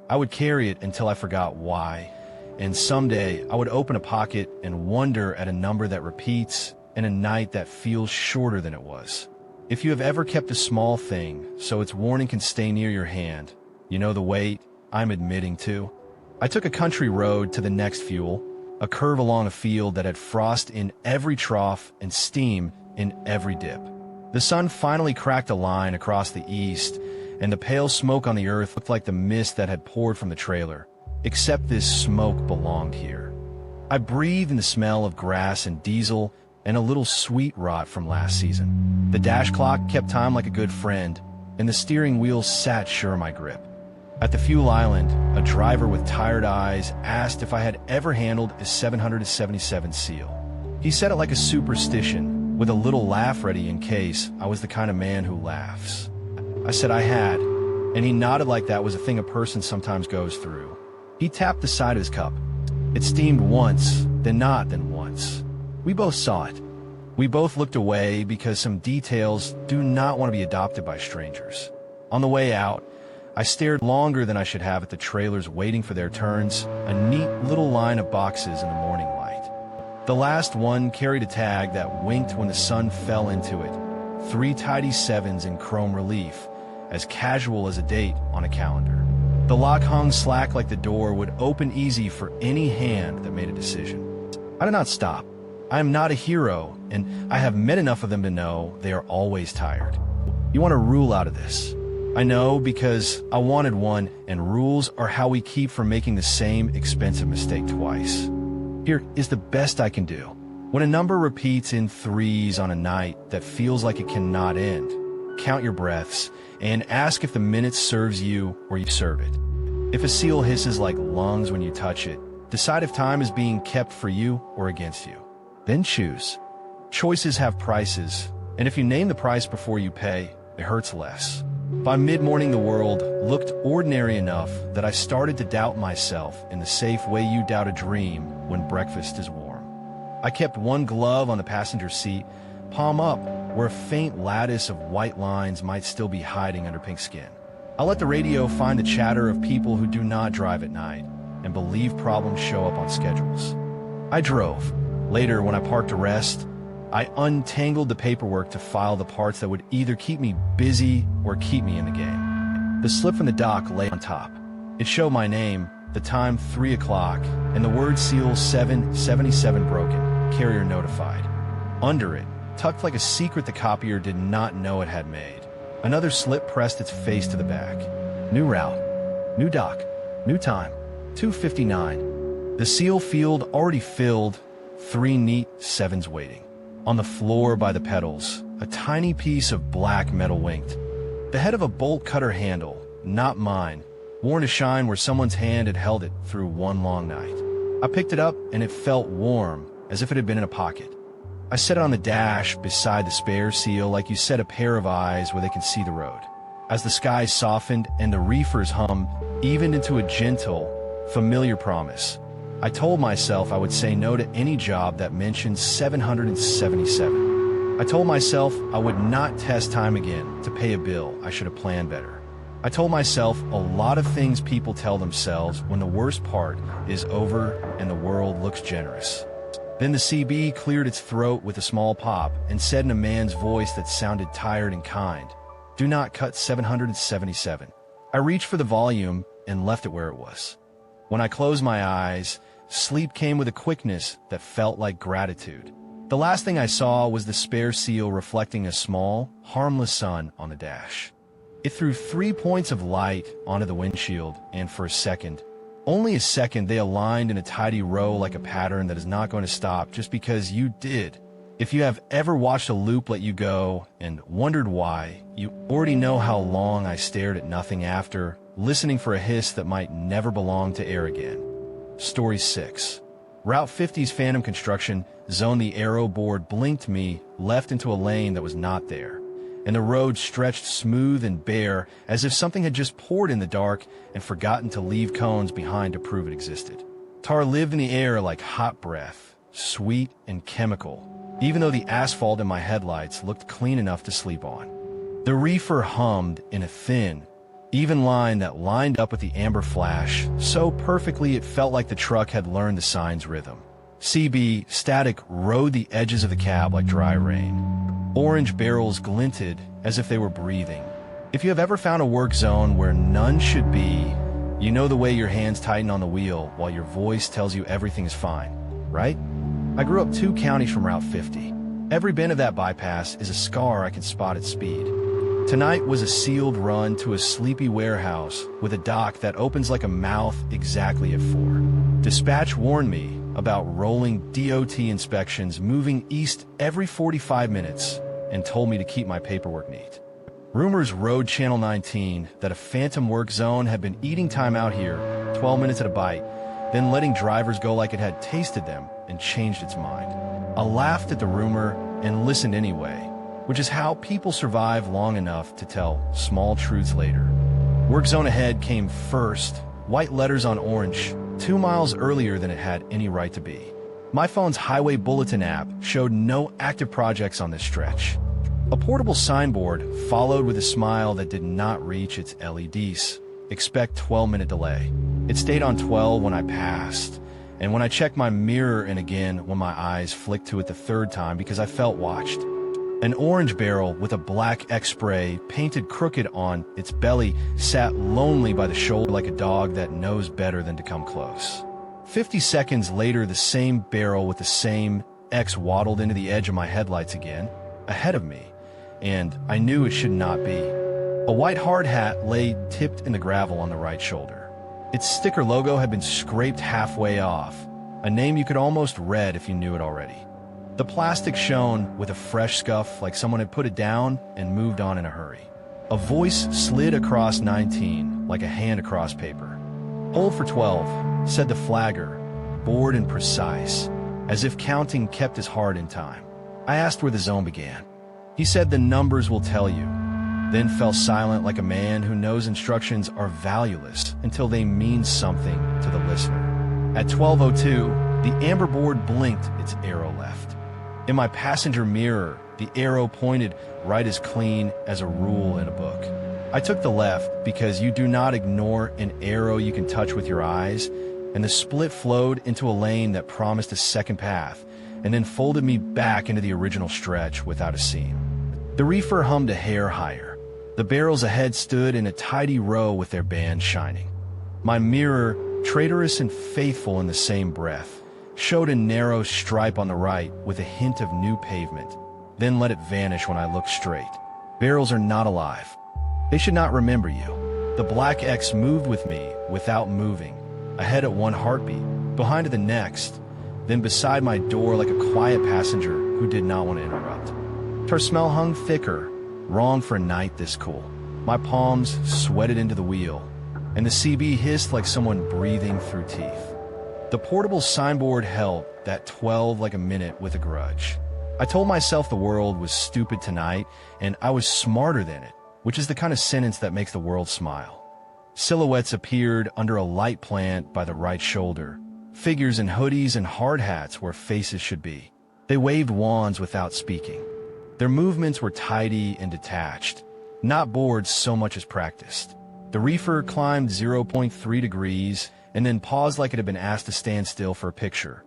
I would carry it until I forgot why, and someday I would open a pocket and wonder at a number that repeats and a night that feels shorter than it was. If you have ever kept a small thing so its warning can stay near your hand, you know the weight I'm admitting to. I took a country road to the next fuel, a curve along a field that had frost in every trough and steam in every dip. The sun finally cracked a line across the east, and the pale smoke on the earth looked like the mist that had poured from the trailer, except this smoke belonged here. I breathed in the smell of grass and diesel and a little sweet rot from last season. The dash clock kept time like a good friend, and the steering wheel sat sure of my grip. At the fuel island, a driver with tired eyes asked if I had ever handled a 777 seal. He said it like a superstition, with a little laugh ready in case I was the kind of man who laughs. I said I had, and he nodded like that was a thing a person sometimes goes through. He tapped the side of his cup. It steamed once, then not, then once. We both saw it. We both looked away because some details do not want to be adopted by strangers. On the way out, I stared longer than I should have at the trailers waiting for their turns, a neat little line of boxes in the morning light. The last one carried a tag that winked when the sun fell into it. 3 tidy 7s in chrome relief, as casual as a date on a calendar. The lock hung slack like the door would open easy for any hand that made a decision. I did not stop. I am not a hero, and I have met enough of them to know they are always tired. You want to rule out of this. I know because I wanted one, and rules are how we keep from making the same expensive mistake twice. Here is the best I can do. When a number repeats in threes on a night that feels like it cannot end, count your breaths and ask if the minute serves you or you serve it. If a seal hisses like lungs when you touch it, decide if time is being kept for you or against you. Then choose. Choices have prices, and if you name the price before you pay, it hurts less. By mid-morning, the world looked ordinary enough that I started to doubt myself in the safe way you doubt a dream when breakfast is warm. I kept one glove on the passenger seat, palm up, where a faint lattice of white lines might still be hiding under pink skin. I let the radio find the chatter of people who do not drive at night and believe problems show up on schedules. I drove. Later, when I parked to rest, I untangled the paperwork to file the parts that would either keep me busy or keep me in the game. The slip from the dock lay on top. It showed my name, the time 3 o'clock, and the word seal 777 broken, carrier notified. Under it, tucked like a secret the copier did not know it had made, another slip pressed its face to the back. New route, new dock, new time, 2:59. The seal field already filled, 3 neat 7s waiting. On the floor by the pedals, a tiny piece of black metal winked. The head of a bolt cutter handle, not mine, worn to shine where someone's hand had held it through one long night. I picked it up and it felt warm, as if it had been in a pocket. I set it on the dash beside the spare seal like you set a pair of eyes where they can see the road. As the skies softened and the reefers hummed, evened into a gentle, familiar promise, I told myself I would say no to any job that mentioned 777. I told myself I would not test time again to pay a bill I should have planned better. I told myself a lot of things people tell themselves when the worst part is over and the world looks generous. Then the CB cleared its throat with a small pop and said in a man's voice that sounded tired and kind, "Do not cut 777. I reached for the volume and left it where it was. When I closed my eyes, sleep came with a quickness that felt like gratitude. The last thing I saw was the spare seal reflecting a small, harmless sun on the dash. It threw 3 points of light onto the windshield, and for a second, only a second, they aligned in a tidy row like a pattern that is not going to stop just because you did. If you have ever watched a loop let you go and wondered why, you already know how long I stared at nothing after, listening for a hiss that might never belong to air again. Story 6. Route 50's Phantom construction zone. The arrow board blinked me left into a lane that was not there, and the road stretched smooth and bare as if something had just poured in the dark and forgotten to leave cones behind to prove it existed. Tar lived in the air like hot breath, sweet and chemical, even though the asphalt in my headlights looked clean enough to sleep on. The reefer hummed in a thin, even line that lined up with the amber flash so perfectly it felt like the truck had learned the sign's rhythm. CB static rode the edges of the cab like dry rain. Orange barrels glinted as if they were breathing. If you have ever found a work zone where none should be, you know the way your hands tighten on the wheel while your voice tells you everything is fine, right? I grew up 2 counties from Route 50. Every bend of that bypass is a scar I can spot at speed. Tonight was a sealed run to a sleepy warehouse with a dock that opens like a mouth exactly at 4. Dispatch warned me about rolling DOT inspections moving east every 45 minutes and told me to keep my paperwork neat. Rumors rode Channel 19 that a phantom work zone had been eating time out here, 12 minutes at a bite, then letting drivers go like it had tasted them and changed its mind. I laughed at the rumor and listened anyway, which is how people survive long enough to tell small truths later. Work zone ahead came first, white letters on orange, 2 miles earlier than it had any right to be. My phone's highway bulletin app showed no active projects on this stretch. A portable signboard followed with a smile that did not reach its LEDs. Expect 12-minute delay. It stayed on 12 when I passed, and when I checked my mirror and again when my eyes flicked to it the 3rd time because I felt watched. An orange barrel with a black X-spray painted crooked on its belly sat lonely by the shoulder like a dog that knows better than to come close. 50 seconds later, the same barrel with the same X waddled into the edge of my headlights again, ahead of me, and I knew it should not be. A white hard hat lay tipped in the gravel on the right shoulder. Its sticker logo had been scraped halfway off, a name you could almost read if you knew it already. The plastic shone with a fresh scuff like someone had put it down and moved on in a hurry. A voice slid across 19 like a hand across paper. "Hold for 12, said the flagger, bored and precise, as if counting kept his heart in time. I asked where the zone began. He said the numbers will tell you, then fell silent like a man who knows instructions are valueless until they mean something to the listener. At 12:02, the amber board blinked its arrow left. In my passenger mirror, the arrow pointed right as clean as a rule in a book. I took the left because you do not ignore an arrow you can touch with your eyes, and the split flowed into a lane that promised a second path, and then folded me back into the original stretch without a seam. The reefer hummed a hair higher. The barrels ahead stood in a tidy row with their bands shining. My mirror, traitorous and faithful in the same breath, showed a narrow stripe on the right with a hint of new pavement, then let it vanish when I looked straight. Barrels are not alive. They should not remember you. The black X moved with me without moving, ahead at one heartbeat, behind at the next, then beside my door like a quiet passenger who did not want to interrupt. Her smell hung thicker, wrong for a night this cool. My palms sweated into the wheel, and the CB hissed like someone breathing through teeth. The portable signboard held that 12 like a minute with a grudge. I told myself the world was stupid tonight, and I was smarter than it, which is the kind of sentence that makes the world smile. Silhouettes appeared under a light plant by the right shoulder, figures in hoodies and hard hats where faces should be. They waved wands without speaking. Their movements were tidy and detached, not bored so much as practiced. The reefer climbed 0.3 degrees and then paused like it had been asked to stand still for a picture.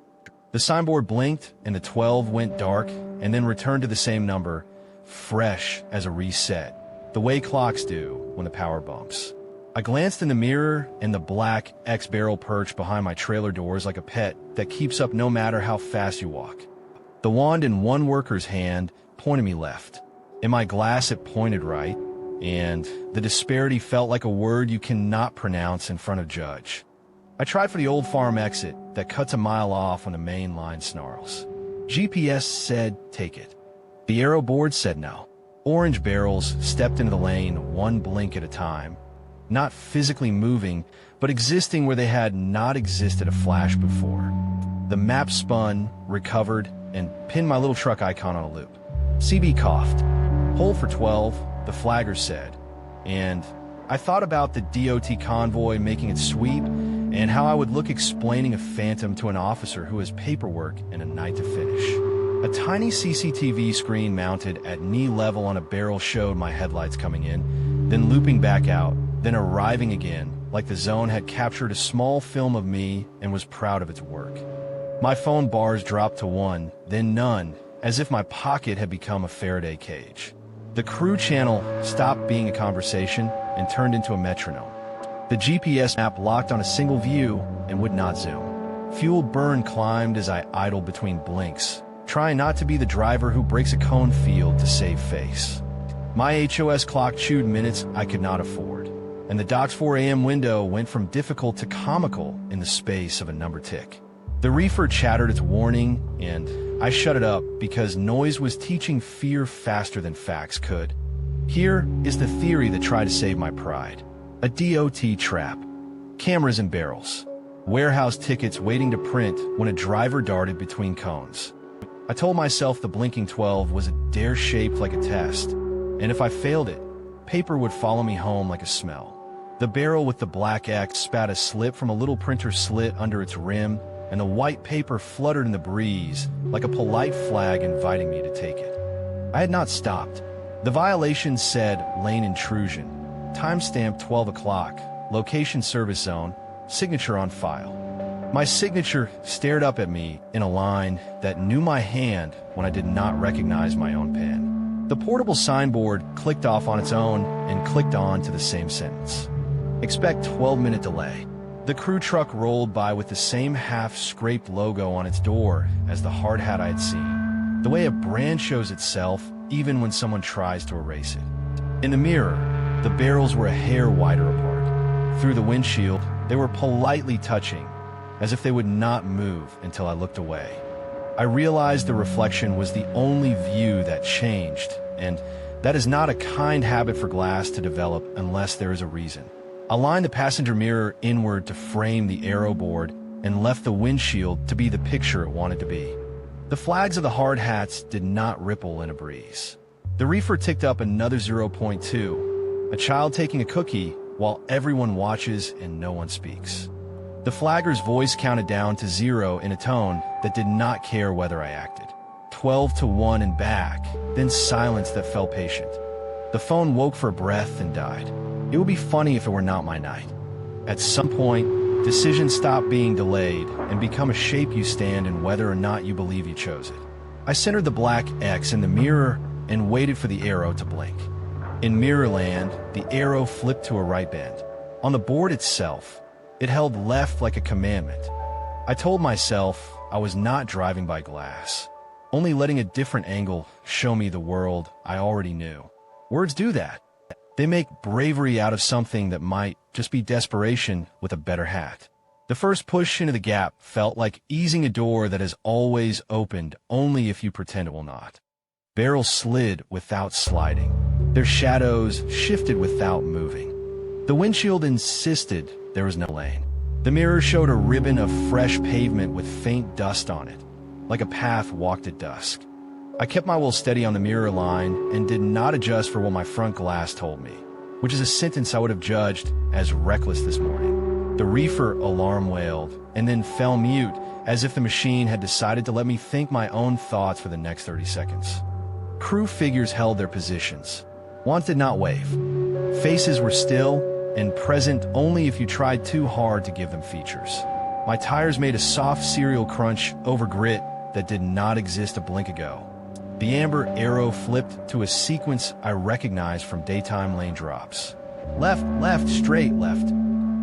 The signboard blinked and the 12 went dark and then returned to the same number, fresh as a reset, the way clocks do when the power bumps. I glanced in the mirror and the black X barrel perched behind my trailer doors like a pet that keeps up no matter how fast you walk. The wand in one worker's hand pointed me left. In my glass it pointed right, and the disparity felt like a word you cannot pronounce in front of judge. I tried for the old farm exit that cuts a mile off when the main line snarls. GPS said take it. The arrow board said no. Orange barrels stepped into the lane one blink at a time, not physically moving, but existing where they had not existed a flash before. The map spun, recovered, and pinned my little truck icon on a loop. CB coughed. Hold for 12, the flagger said, and I thought about the DOT convoy making its sweep and how I would look explaining a phantom to an officer who has paperwork and a night to finish. A tiny CCTV screen mounted at knee level on a barrel showed my headlights coming in, then looping back out, then arriving again, like the zone had captured a small film of me and was proud of its work. My phone bars dropped to 1, then none, as if my pocket had become a Faraday cage. The crew channel stopped being a conversation and turned into a metronome. The GPS map locked on a single view and would not zoom. Fuel burn climbed as I idled between blinks, trying not to be the driver who breaks a cone field to save face. My HOS clock chewed minutes I could not afford, and the dock's 4 a.m. window went from difficult to comical in the space of a number tick. The reefer chattered its warning, and I shut it up because noise was teaching fear faster than facts could. Here is the theory that tried to save my pride. A DOT trap. Cameras in barrels. Warehouse tickets waiting to print when a driver darted between cones. I told myself the blinking 12 was a dare shaped like a test, and if I failed it, paper would follow me home like a smell. The barrel with the black X spat a slip from a little printer slit under its rim, and the white paper fluttered in the breeze like a polite flag inviting me to take it. I had not stopped. The violation said lane intrusion, timestamp 12 o'clock, location service zone, signature on file. My signature stared up at me in a line that knew my hand when I did not recognize my own pen. The portable signboard clicked off on its own and clicked on to the same sentence. Expect 12-minute delay. The crew truck rolled by with the same half-scraped logo on its door as the hard hat I had seen, the way a brand shows itself even when someone tries to erase it. In the mirror, The barrels were a hair wider apart. Through the windshield, they were politely touching, as if they would not move until I looked away. I realized the reflection was the only view that changed, and that is not a kind habit for glass to develop unless there is a reason. I lined the passenger mirror inward to frame the aero board and left the windshield to be the picture it wanted to be. The flags of the hard hats did not ripple in a breeze. The reefer ticked up another 0.2, a child taking a cookie while everyone watches and no one speaks. The flagger's voice counted down to 0 in a tone that did not care whether I acted. 12 to 1 and back, then silence that fell patient. The phone woke for a breath and died. It would be funny if it were not my night. At some point, decisions stop being delayed and become a shape you stand in whether or not you believe you chose it. I centered the black X in the mirror and waited for the arrow to blink. In Mirrorland, the arrow flipped to a right bend. On the board itself, it held left like a commandment. I told myself I was not driving by glass, only letting a different angle show me the world I already knew. Words do that. They make bravery out of something that might just be desperation with a better hat. The first push into the gap felt like easing a door that is always opened only if you pretend it will not. Barrels slid without sliding. Their shadows shifted without moving. The windshield insisted there was no lane. The mirror showed a ribbon of fresh pavement with faint dust on it, like a path walked at dusk. I kept my will steady on the mirror line and did not adjust for what my front glass told me, which is a sentence I would have judged as reckless this morning. The reefer alarm wailed and then fell mute as if the machine had decided to let me think my own thoughts for the next 30 seconds. Crew figures held their positions. One did not wave. Faces were still and present only if you tried too hard to give them features. My tires made a soft cereal crunch over grit that did not exist a blink ago. The amber arrow flipped to a sequence I recognized from daytime lane drops. Left, left, straight, left.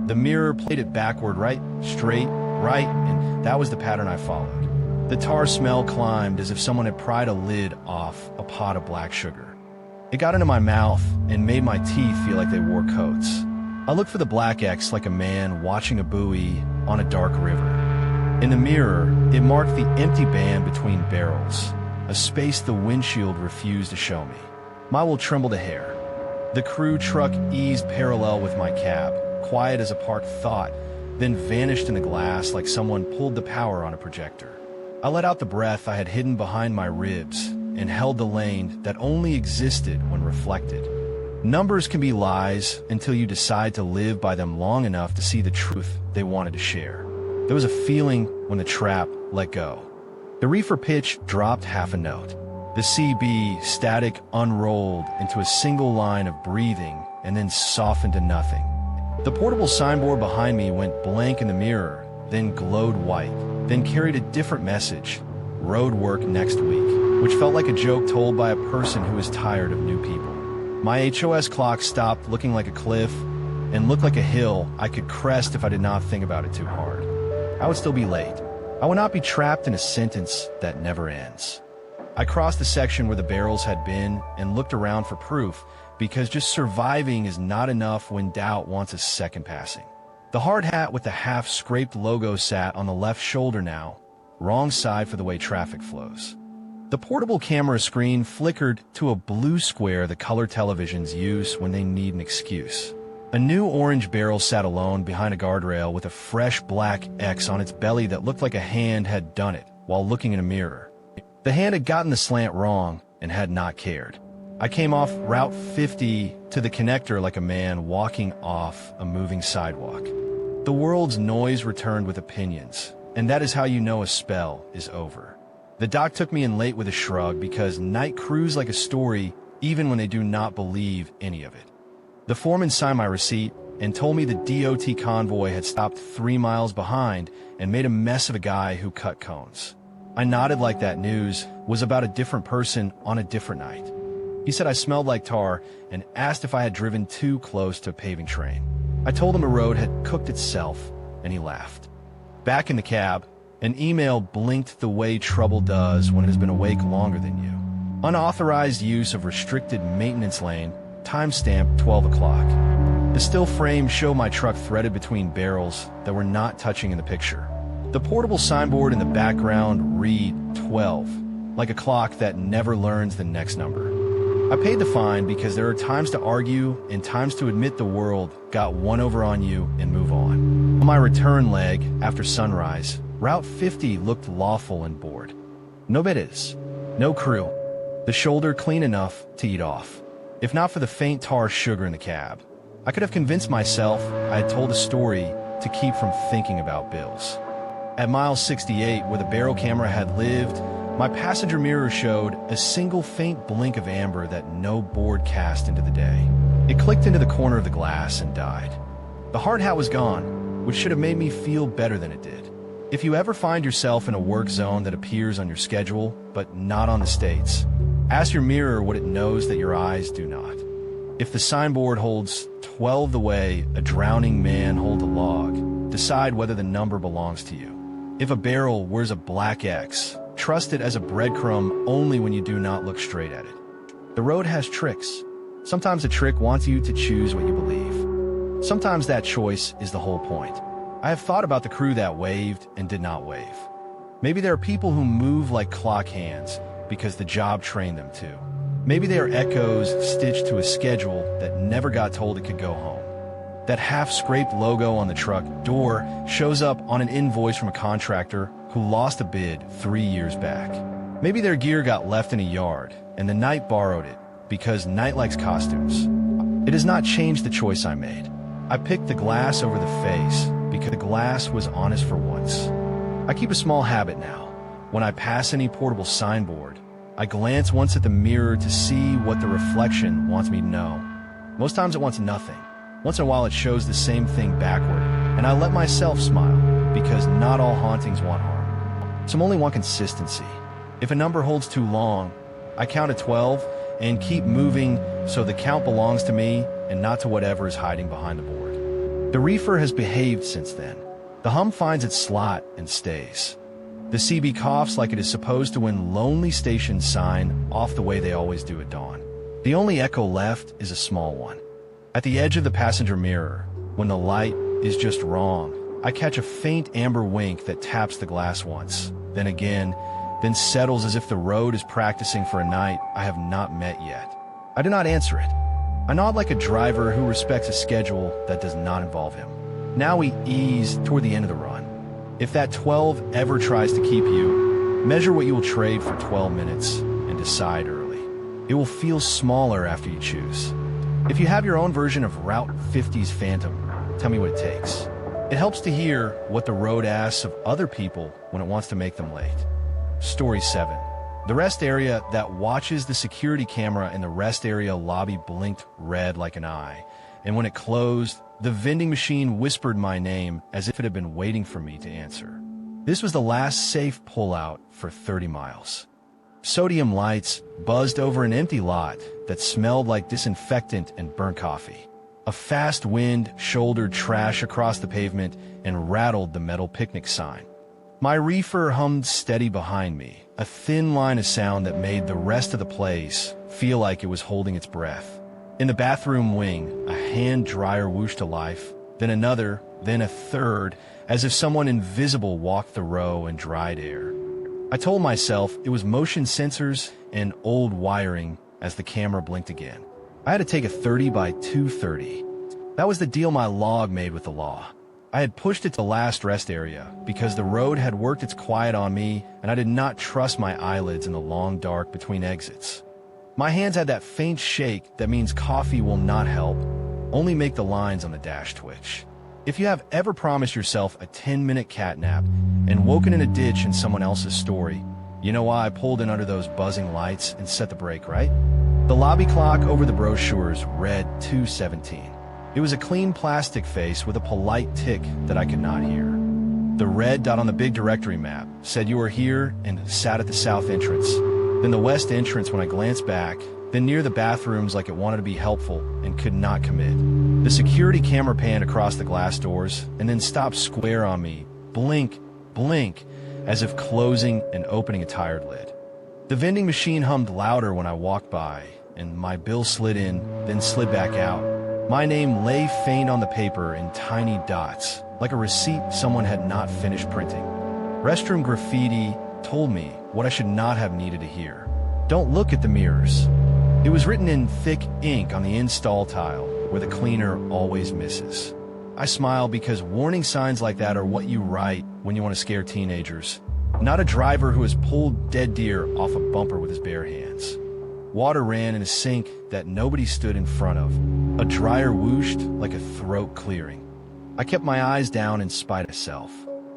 The mirror played it backward, right, straight, right, and that was the pattern I followed. The tar smell climbed as if someone had pried a lid off a pot of black sugar. It got into my mouth and made my teeth feel like they wore coats. I looked for the black X like a man watching a buoy on a dark river. In the mirror, it marked the empty band between barrels, a space the windshield refused to show me. My will trembled a hair. The crew truck eased parallel with my cab, quiet as a parked thought, then vanished in the glass like someone pulled the power on a projector. I let out the breath I had hidden behind my ribs and held the lane that only existed when reflected. Numbers can be lies until you decide to live by them long enough to see the truth they wanted to share. There was a feeling when the trap let go. The reefer pitch dropped half a note. The CB static unrolled into a single line of breathing and then softened to nothing. The portable signboard behind me went blank in the mirror, then glowed white, then carried a different message: road work next week, which felt like a joke told by a person who is tired of new people. My HOS clock stopped looking like a cliff and looked like a hill I could crest if I did not think about it too hard. I would still be late. I would not be trapped in a sentence that never ends. I crossed the section where the barrels had been and looked around for proof, because just surviving is not enough when doubt wants a second passing. The hard hat with the half-scraped logo sat on the left shoulder now, wrong side for the way traffic flows. The portable camera screen flickered to a blue square the color televisions use when they need an excuse. A new orange barrel sat alone behind a guardrail with a fresh black X on its belly that looked like a hand had done it while looking in a mirror. The hand had gotten the slant wrong and had not cared. I came off Route 50 to the connector like a man walking off a moving sidewalk. The world's noise returned with opinions, and that is how you know a spell is over. The doc took me in late with a shrug because night cruise like a story even when they do not believe any of it. The foreman signed my receipt and told me the DOT convoy had stopped 3 miles behind and made a mess of a guy who cut cones. I nodded like that news was about a different person on a different night. He said I smelled like tar and asked if I had driven too close to a paving train. I told him the road had cooked itself, and he laughed. Back in the cab, an email blinked the way trouble does when it has been awake longer than you. Unauthorized use of restricted maintenance lane timestamp 12 o'clock. The still frames show my truck threaded between barrels that were not touching in the picture. The portable signboard in the background read 12, like a clock that never learns the next number. I paid the fine because there are times to argue and times to admit the world got one over on you and move on. On my return leg, after sunrise, Route 50 looked lawful and bored. No beds, no crew. The shoulder clean enough to eat off. If not for the faint tar sugar in the cab, I could have convinced myself I had told a story to keep from thinking about bills. At mile 68, where the barrel camera had lived, my passenger mirror showed a single faint blink of amber that no board cast into the day. It clicked into the corner of the glass and died. The hard hat was gone, which should have made me feel better than it did. If you ever find yourself in a work zone that appears on your schedule, but not on the states, ask your mirror what it knows that your eyes do not. If the signboard holds 12 the way a drowning man holds a log, decide whether the number belongs to you. If a barrel wears a black X, trust it as a breadcrumb only when you do not look straight at it. The road has tricks. Sometimes a trick wants you to choose what you believe. Sometimes that choice is the whole point. I have thought about the crew that waved and did not wave. Maybe there are people who move like clock hands because the job trained them to. Maybe they are echoes stitched to a schedule that never got told it could go home. That half-scraped logo on the truck door shows up on an invoice from a contractor who lost a bid 3 years back. Maybe their gear got left in a yard and the night borrowed it because night likes costumes. It has not changed the choice I made. I picked the glass over the face because the glass was honest for once. I keep a small habit now. When I pass any portable signboard, I glance once at the mirror to see what the reflection wants me to know. Most times it wants nothing. Once in a while it shows the same thing backward, and I let myself smile because not all hauntings want harm. Some only want consistency. If a number holds too long, I count to 12 and keep moving so the count belongs to me and not to whatever is hiding behind the board. The reefer has behaved since then. The hum finds its slot and stays. The CB coughs like it is supposed to when lonely stations sign off the way they always do at dawn. The only echo left is a small one. At the edge of the passenger mirror, when the light is just wrong, I catch a faint amber wink that taps the glass once, then again, then settles as if the road is practicing for a night I have not met yet. I do not answer it. I nod like a driver who respects a schedule that does not involve him. Now we ease toward the end of the run. If that 12 ever tries to keep you, measure what you will trade for 12 minutes and decide early. It will feel smaller after you choose. If you have your own version of Route 50's Phantom, tell me what it takes. It helps to hear what the road asks of other people when it wants to make them late. Story 7. The rest area that watches the security camera in the rest area lobby blinked red like an eye, and when it closed, the vending machine whispered my name as if it had been waiting for me to answer. This was the last safe pullout for 30 miles. Sodium lights buzzed over an empty lot that smelled like disinfectant and burnt coffee. A fast wind shouldered trash across the pavement and rattled the metal picnic sign. My reefer hummed steady behind me, a thin line of sound that made the rest of the place feel like it was holding its breath. In the bathroom wing, a hand dryer whooshed to life, then another, then a third, as if someone invisible walked the row and dried air. I told myself it was motion sensors and old wiring as the camera blinked again. I had to take a 30 by 230. That was the deal my log made with the law. I had pushed it to the last rest area because the road had worked its quiet on me and I did not trust my eyelids in the long dark between exits. My hands had that faint shake that means coffee will not help, only make the lines on the dash twitch. If you have ever promised yourself a 10-minute cat nap and woken in a ditch in someone else's story, you know why I pulled in under those buzzing lights and set the brake, right? The lobby clock over the brochures read 2:17. It was a clean plastic face with a polite tick that I could not hear. The red dot on the big directory map said you were here and sat at the south entrance, then the west entrance when I glanced back, then near the bathrooms like it wanted to be helpful and could not commit. The security camera panned across the glass doors and then stopped square on me, blink, blink, as if closing and opening a tired lid. The vending machine hummed louder when I walked by, and my bill slid in, then slid back out. My name lay faint on the paper in tiny dots, like a receipt someone had not finished printing. Restroom graffiti told me what I should not have needed to hear. Don't look at the mirrors. It was written in thick ink on the install tile, where the cleaner always misses. I smile because warning signs like that are what you write when you want to scare teenagers, not a driver who has pulled dead deer off a bumper with his bare hands. Water ran in a sink that nobody stood in front of. A dryer whooshed like a throat clearing. I kept my eyes down in spite of myself.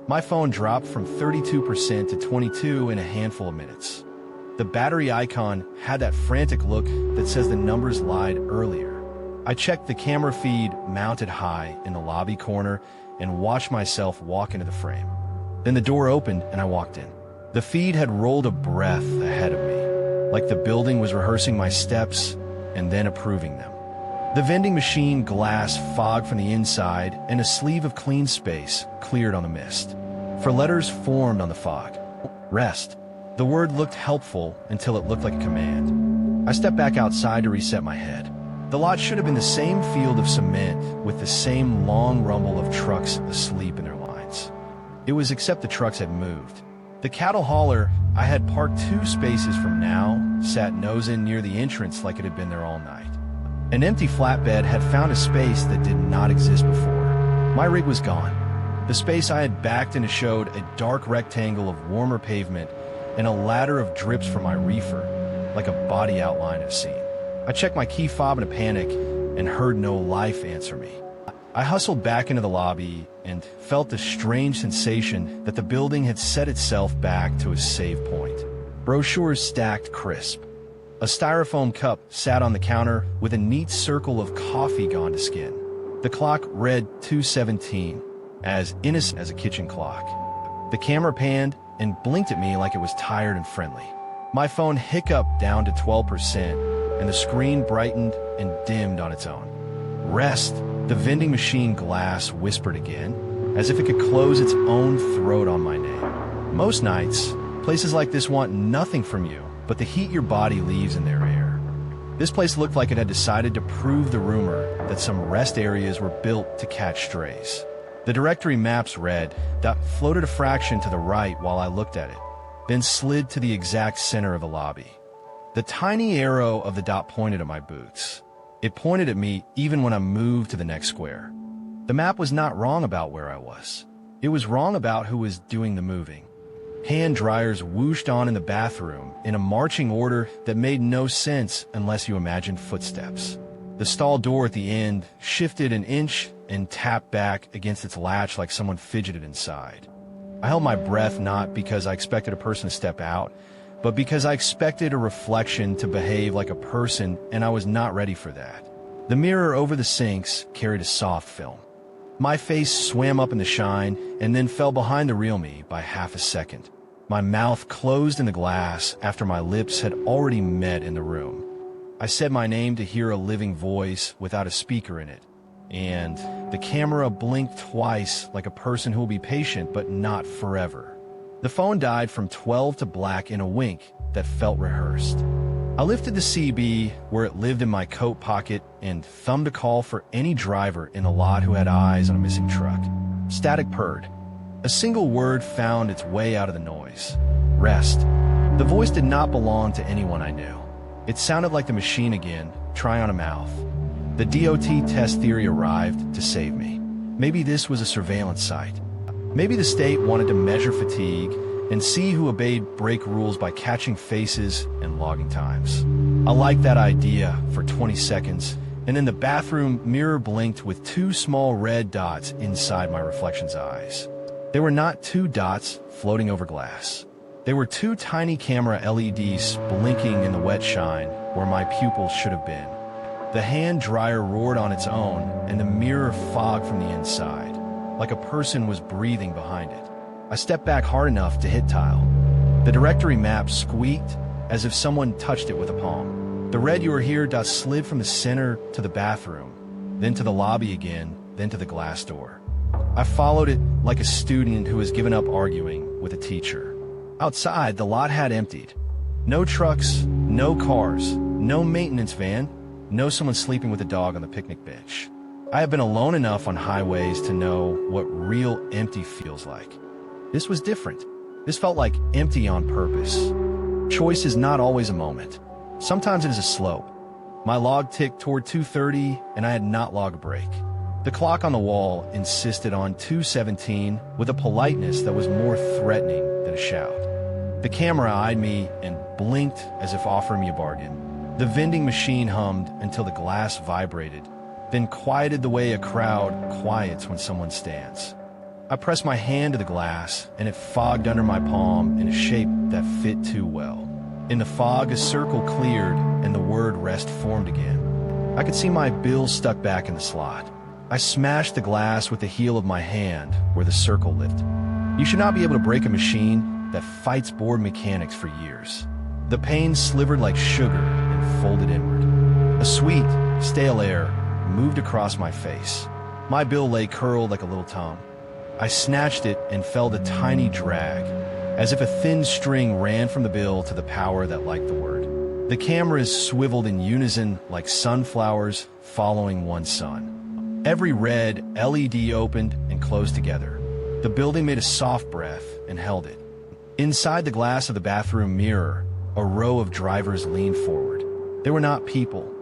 My phone dropped from 32% to 22% in a handful of minutes. The battery icon had that frantic look that says the numbers lied earlier. I checked the camera feed mounted high in the lobby corner and watched myself walk into the frame. Then the door opened and I walked in. The feed had rolled a breath ahead of me, like the building was rehearsing my steps and then approving them. The vending machine glass fogged from the inside and a sleeve of clean space cleared on the mist. For letters formed on the fog. Rest. The word looked helpful until it looked like a command. I stepped back outside to reset my head. The lot should have been the same field of cement with the same long rumble of trucks asleep in their lines. It was except the trucks had moved. The cattle hauler I had parked 2 spaces from now sat nose in near the entrance like it had been there all night. An empty flatbed had found a space that did not exist before. My rig was gone. The space I had backed into showed a dark rectangle of warmer pavement and a ladder of drips from my reefer, like a body outline at a scene. I checked my key fob in a panic and heard no life answer me. I hustled back into the lobby and felt the strange sensation that the building had set itself back to a save point. Brochures stacked crisp. A styrofoam cup sat on the counter with a neat circle of coffee gone to skin. The clock read 2:17, as innocent as a kitchen clock. The camera panned and blinked at me like it was tired and friendly. My phone hiccuped down to 12%, and the screen brightened and dimmed on its own. Rest, the vending machine glass whispered again, as if it could close its own throat on my name. Most nights, places like this want nothing from you but the heat your body leaves in their air. This place looked like it had decided to prove the rumor that some rest areas were built to catch strays. The directory maps read, that floated a fraction to the right while I looked at it, then slid to the exact center of the lobby. The tiny arrow of the dot pointed at my boots. It pointed at me even when I moved to the next square. The map was not wrong about where I was. It was wrong about who was doing the moving. Hand dryers whooshed on in the bathroom in a marching order that made no sense unless you imagined footsteps. The stall door at the end shifted an inch and tapped back against its latch like someone fidgeted inside. I held my breath not because I expected a person to step out, but because I expected a reflection to behave like a person, and I was not ready for that. The mirror over the sinks carried a soft film. My face swam up in the shine and then fell behind the real me by half a second. My mouth closed in the glass after my lips had already met in the room. I said my name to hear a living voice without a speaker in it, and the camera blinked twice like a person who will be patient but not forever. The phone died from 12 to black in a wink that felt rehearsed. I lifted the CB where it lived in my coat pocket and thumbed a call for any driver in the lot who had eyes on a missing truck. Static purred. A single word found its way out of the noise. Rest. The voice did not belong to anyone I knew. It sounded like the machine again, trying on a mouth. The DOT test theory arrived to save me. Maybe this was a surveillance site. Maybe the state wanted to measure fatigue and see who obeyed brake rules by catching faces and logging times. I liked that idea for 20 seconds, and then the bathroom mirror blinked with 2 small red dots inside my reflection's eyes. They were not 2 dots floating over glass. They were 2 tiny camera LEDs blinking in the wet shine where my pupils should have been. The hand dryer roared on its own, and the mirror fogged from the inside, like a person was breathing behind it. I stepped back hard enough to hit tile. The directory map squeaked as if someone touched it with a palm. The red "You Are Here" dot slid from the center to the bathroom, then to the lobby again, then to the glass door. I followed it like a student who has given up arguing with a teacher. Outside, the lot had emptied. No trucks, no cars, No maintenance van, no someone sleeping with a dog on the picnic bench. I have been alone enough on highways to know what real empty feels like. This was different. This felt like empty on purpose. Choice is not always a moment. Sometimes it is a slope. My log ticked toward 2:30, and I had not logged a break. The clock on the wall insisted on 2:17 with a politeness that was more threatening than a shout. The camera eyed me and blinked as if offering me a bargain. The vending machine hummed until the glass vibrated, then quieted the way a crowd quiets when someone stands. I pressed my hand to the glass, and it fogged under my palm in a shape that fit too well. In the fog, a circle cleared, and the word rest formed again. I could see my bill stuck back in the slot. I smashed the glass with the heel of my hand where the circle lifted. You should not be able to break a machine that fights bored mechanics for years. The pain slivered like sugar and folded inward. A sweet, stale air moved across my face. My bill lay curled like a little tongue. I snatched it and felt a tiny drag, as if a thin string ran from the bill to the power that liked the word. The cameras swiveled in unison like sunflowers following one sun. Every red LED opened and closed together. The building made a soft breath and held it. Inside the glass of the bathroom mirror, a row of drivers leaned forward. They were not people.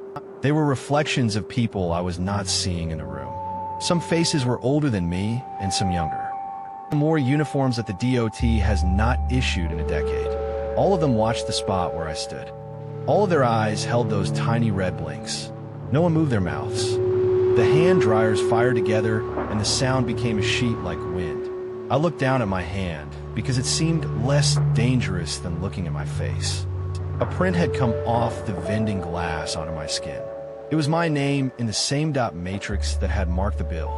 They were reflections of people I was not seeing in the room. Some faces were older than me and some younger. More uniforms that the DOT has not issued in a decade. All of them watched the spot where I stood. All of their eyes held those tiny red blinks. No one moved their mouths. The hand dryers fired together and the sound became a sheet like wind. I looked down at my hand because it seemed less dangerous than looking at my face. A print had come off the vending glass onto my skin. It was my name in the same dot matrix that had marked the bill.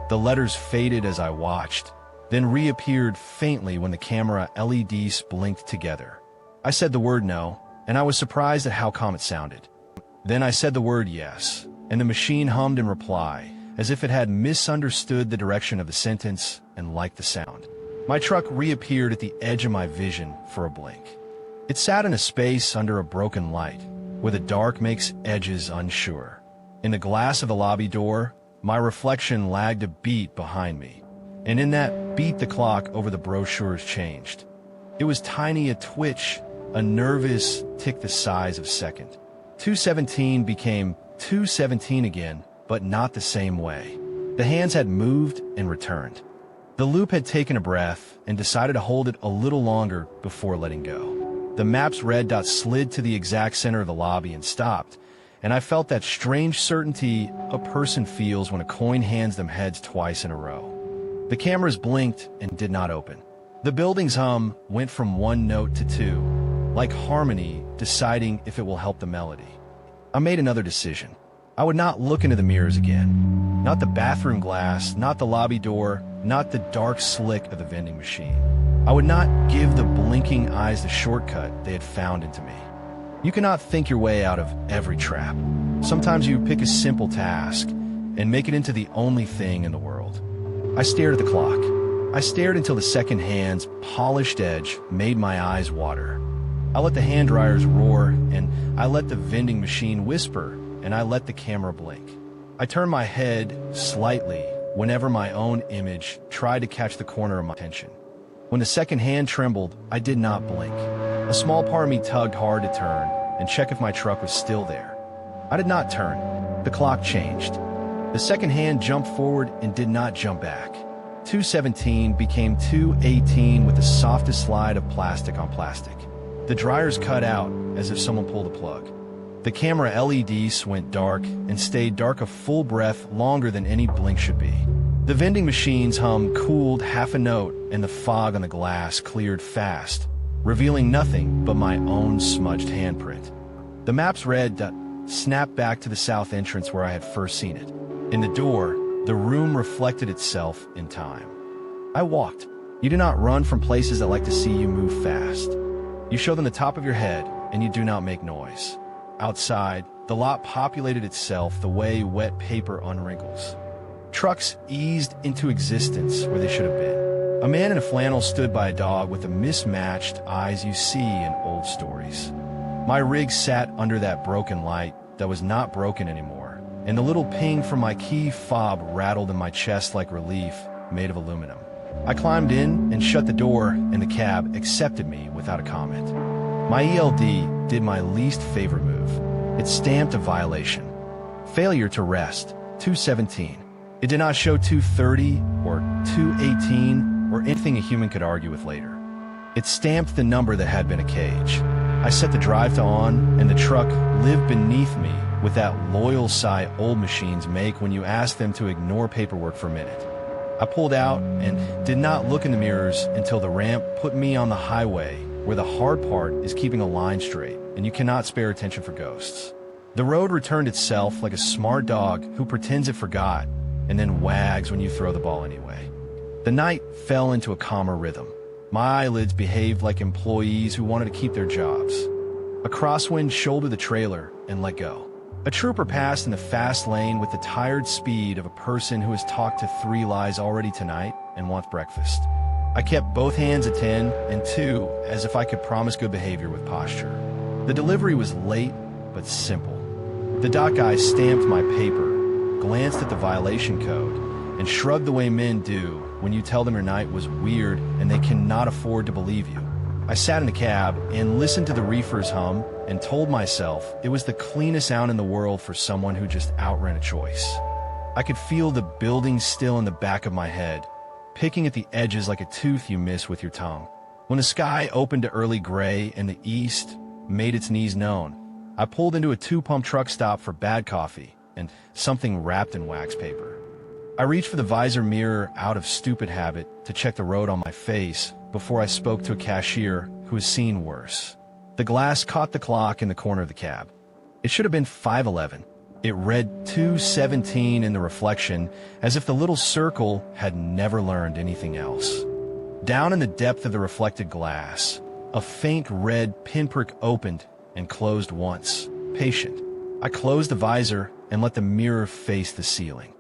The letters faded as I watched, then reappeared faintly when the camera LEDs blinked together. I said the word no, and I was surprised at how calm it sounded. Then I said the word yes, and the machine hummed in reply, as if it had misunderstood the direction of the sentence and liked the sound. My truck reappeared at the edge of my vision for a blink. It sat in a space under a broken light, where the dark makes edges unsure. In the glass of the lobby door, my reflection lagged a beat behind me, and in that beat the clock over the brochures changed. It was tiny, a twitch, a nervous tick the size of a second. 2:17 became 2:17 again, but not the same way. The hands had moved and returned. The loop had taken a breath and decided to hold it a little longer before letting go. The map's red dot slid to the exact center of the lobby and stopped, and I felt that strange certainty a person feels when a coin hands them heads twice in a row. The cameras blinked and did not open. The building's hum went from one note to two, like harmony deciding if it will help the melody. I made another decision. I would not look into the mirrors again. Not the bathroom glass, not the lobby door, not the dark slick of the vending machine. I would not give the blinking eyes the shortcut they had found into me. You cannot think your way out of every trap. Sometimes you pick a simple task and make it into the only thing in the world. I stared at the clock. I stared until the second hand's polished edge made my eyes water. I let the hand dryers roar, and I let the vending machine whisper, and I let the camera blink. I turned my head slightly whenever my own image tried to catch the corner of my attention. When the second hand trembled, I did not blink. A small part of me tugged hard to turn and check if my truck was still there. I did not turn. The clock changed. The second hand jumped forward and did not jump back. 2:17 became 2:18 with the softest slide of plastic on plastic. The dryers cut out as if someone pulled a plug. The camera LEDs went dark and stayed dark a full breath longer than any blink should be. The vending machine's hum cooled half a note and the fog on the glass cleared fast, revealing nothing but my own smudged handprint. The map's red dot snapped back to the south entrance where I had first seen it. In the door, the room reflected itself in time. I walked. You do not run from places that like to see you move fast. You show them the top of your head and you do not make noise. Outside, the lot populated itself the way wet paper unwrinkles. Trucks eased into existence where they should have been. A man in a flannel stood by a dog with the mismatched eyes you see in old stories. My rig sat under that broken light that was not broken anymore, and the little ping from my key fob rattled in my chest like relief made of aluminum. I climbed in and shut the door, and the cab accepted me without a comment. My ELD did my least favorite move. It stamped a violation. Failure to rest, 217. It did not show 230 or 218 or anything a human could argue with later. It stamped the number that had been a cage. I set the drive to on, and the truck lived beneath me with that loyal sigh old machines make when you ask them to ignore paperwork for a minute. I pulled out and did not look in the mirrors until the ramp put me on the highway, where the hard part is keeping a line straight, and you cannot spare attention for ghosts. The road returned itself like a smart dog who pretends it forgot and then wags when you throw the ball anyway. The night fell into a calmer rhythm. My eyelids behaved like employees who wanted to keep their jobs. A crosswind shouldered the trailer and let go. A trooper passed in the fast lane with the tired speed of a person who has talked to 3 lies already tonight and wants breakfast. I kept both hands at 10 and 2 as if I could promise good behavior with posture. The delivery was late but simple. The dock guy stamped my paper, glanced at the violation code, and shrugged the way men do when you tell them your night was weird and they cannot afford to believe you. I sat in the cab and listened to the reefers hum and told myself it was the cleanest sound in the world for someone who just outran a choice. I could feel the building still in the back of my head, picking at the edges like a tooth you miss with your tongue. When the sky opened to early gray and the east made its knees known, I pulled into a 2-pump truck stop for bad coffee and something wrapped in wax paper. I reached for the visor mirror out of stupid habit to check the road on my face before I spoke to a cashier who has seen worse. The glass caught the clock in the corner of the cab. It should have been 5:11. It read 2:17 in the reflection, as if the little circle had never learned anything else. Down in the depth of the reflected glass, a faint red pinprick opened and closed once, patient. I closed the visor and let the mirror face the ceiling.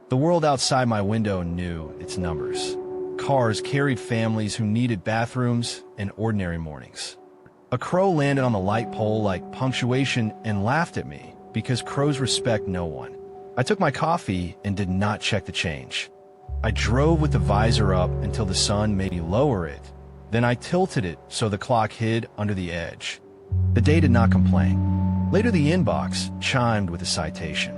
The world outside my window knew its numbers. Cars carried families who needed bathrooms and ordinary mornings. A crow landed on the light pole like punctuation and laughed at me because crows respect no one. I took my coffee and did not check the change. I drove with the visor up until the sun made me lower it. Then I tilted it so the clock hid under the edge. The day did not complain. Later the inbox chimed with a citation.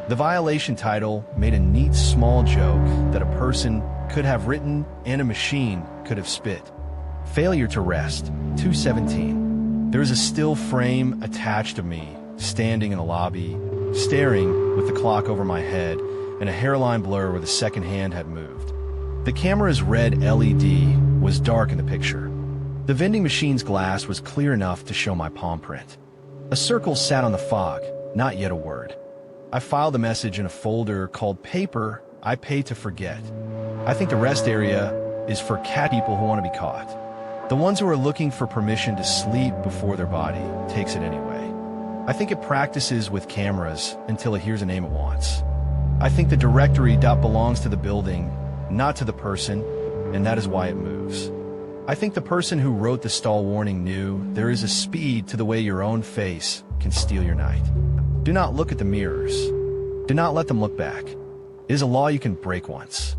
The violation title made a neat small joke that a person could have written and a machine could have spit. Failure to rest, 217. There is a still frame attached to me, standing in the lobby, staring with the clock over my head and a hairline blur where the second hand had moved. The camera's red LED was dark in the picture. The vending machine's glass was clear enough to show my palm print. A circle sat on the fog, not yet a word. I filed a message in a folder called Paper I Pay to Forget. I think the rest area is for cat people who want to be caught. The ones who are looking for permission to sleep before their body takes it anyway. I think it practices with cameras until it hears a name it wants. I think the directory belongs to the building, not to the person, and that is why it moves. I think the person who wrote the stall warning knew there is a speed to the way your own face can steal your night. Do not look at the mirrors. Do not let them look back. It is a law you can break once.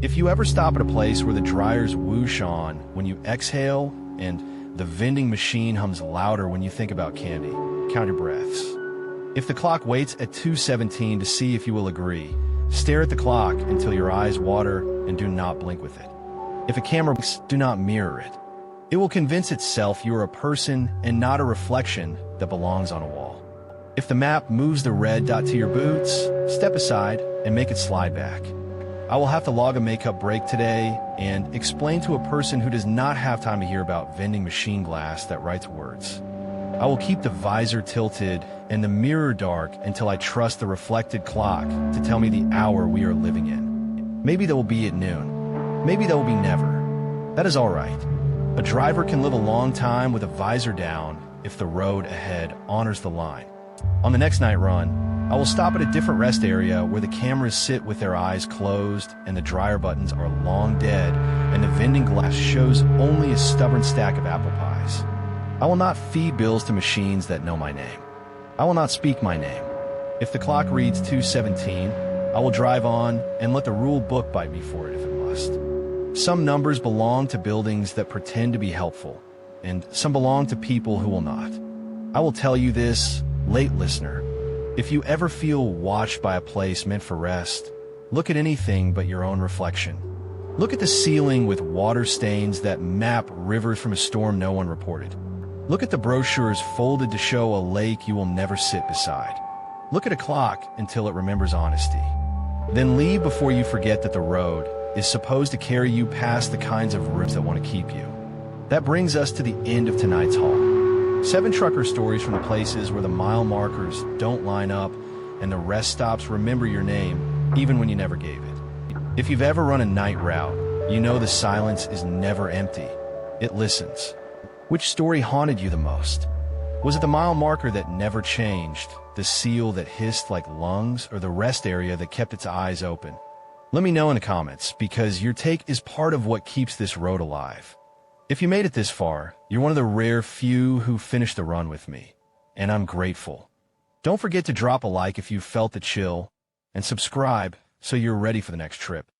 If you ever stop at a place where the dryers whoosh on when you exhale and the vending machine hums louder when you think about candy, count your breaths. If the clock waits at 2:17 to see if you will agree, stare at the clock until your eyes water and do not blink with it. If a camera blinks, do not mirror it. It will convince itself you are a person and not a reflection that belongs on a wall. If the map moves the red dot to your boots, step aside and make it slide back. I will have to log a makeup break today and explain to a person who does not have time to hear about vending machine glass that writes words. I will keep the visor tilted and the mirror dark until I trust the reflected clock to tell me the hour we are living in. Maybe there will be at noon. Maybe there will be never. That is all right. A driver can live a long time with a visor down if the road ahead honors the line. On the next night run, I will stop at a different rest area where the cameras sit with their eyes closed and the dryer buttons are long dead and the vending glass shows only a stubborn stack of apple pies. I will not feed bills to machines that know my name. I will not speak my name. If the clock reads 2:17, I will drive on and let the rule book bite me for it if it must. Some numbers belong to buildings that pretend to be helpful, and some belong to people who will not. I will tell you this, late listener. If you ever feel watched by a place meant for rest, look at anything but your own reflection. Look at the ceiling with water stains that map rivers from a storm no one reported. Look at the brochures folded to show a lake you will never sit beside. Look at a clock until it remembers honesty. Then leave before you forget that the road is supposed to carry you past the kinds of roots that want to keep you. That brings us to the end of tonight's haul. 7 trucker stories from the places where the mile markers don't line up and the rest stops remember your name even when you never gave it. If you've ever run a night route, you know the silence is never empty. It listens. Which story haunted you the most? Was it the mile marker that never changed, the seal that hissed like lungs, or the rest area that kept its eyes open? Let me know in the comments, because your take is part of what keeps this road alive. If you made it this far, you're one of the rare few who finished the run with me, and I'm grateful. Don't forget to drop a like if you felt the chill, and subscribe so you're ready for the next trip.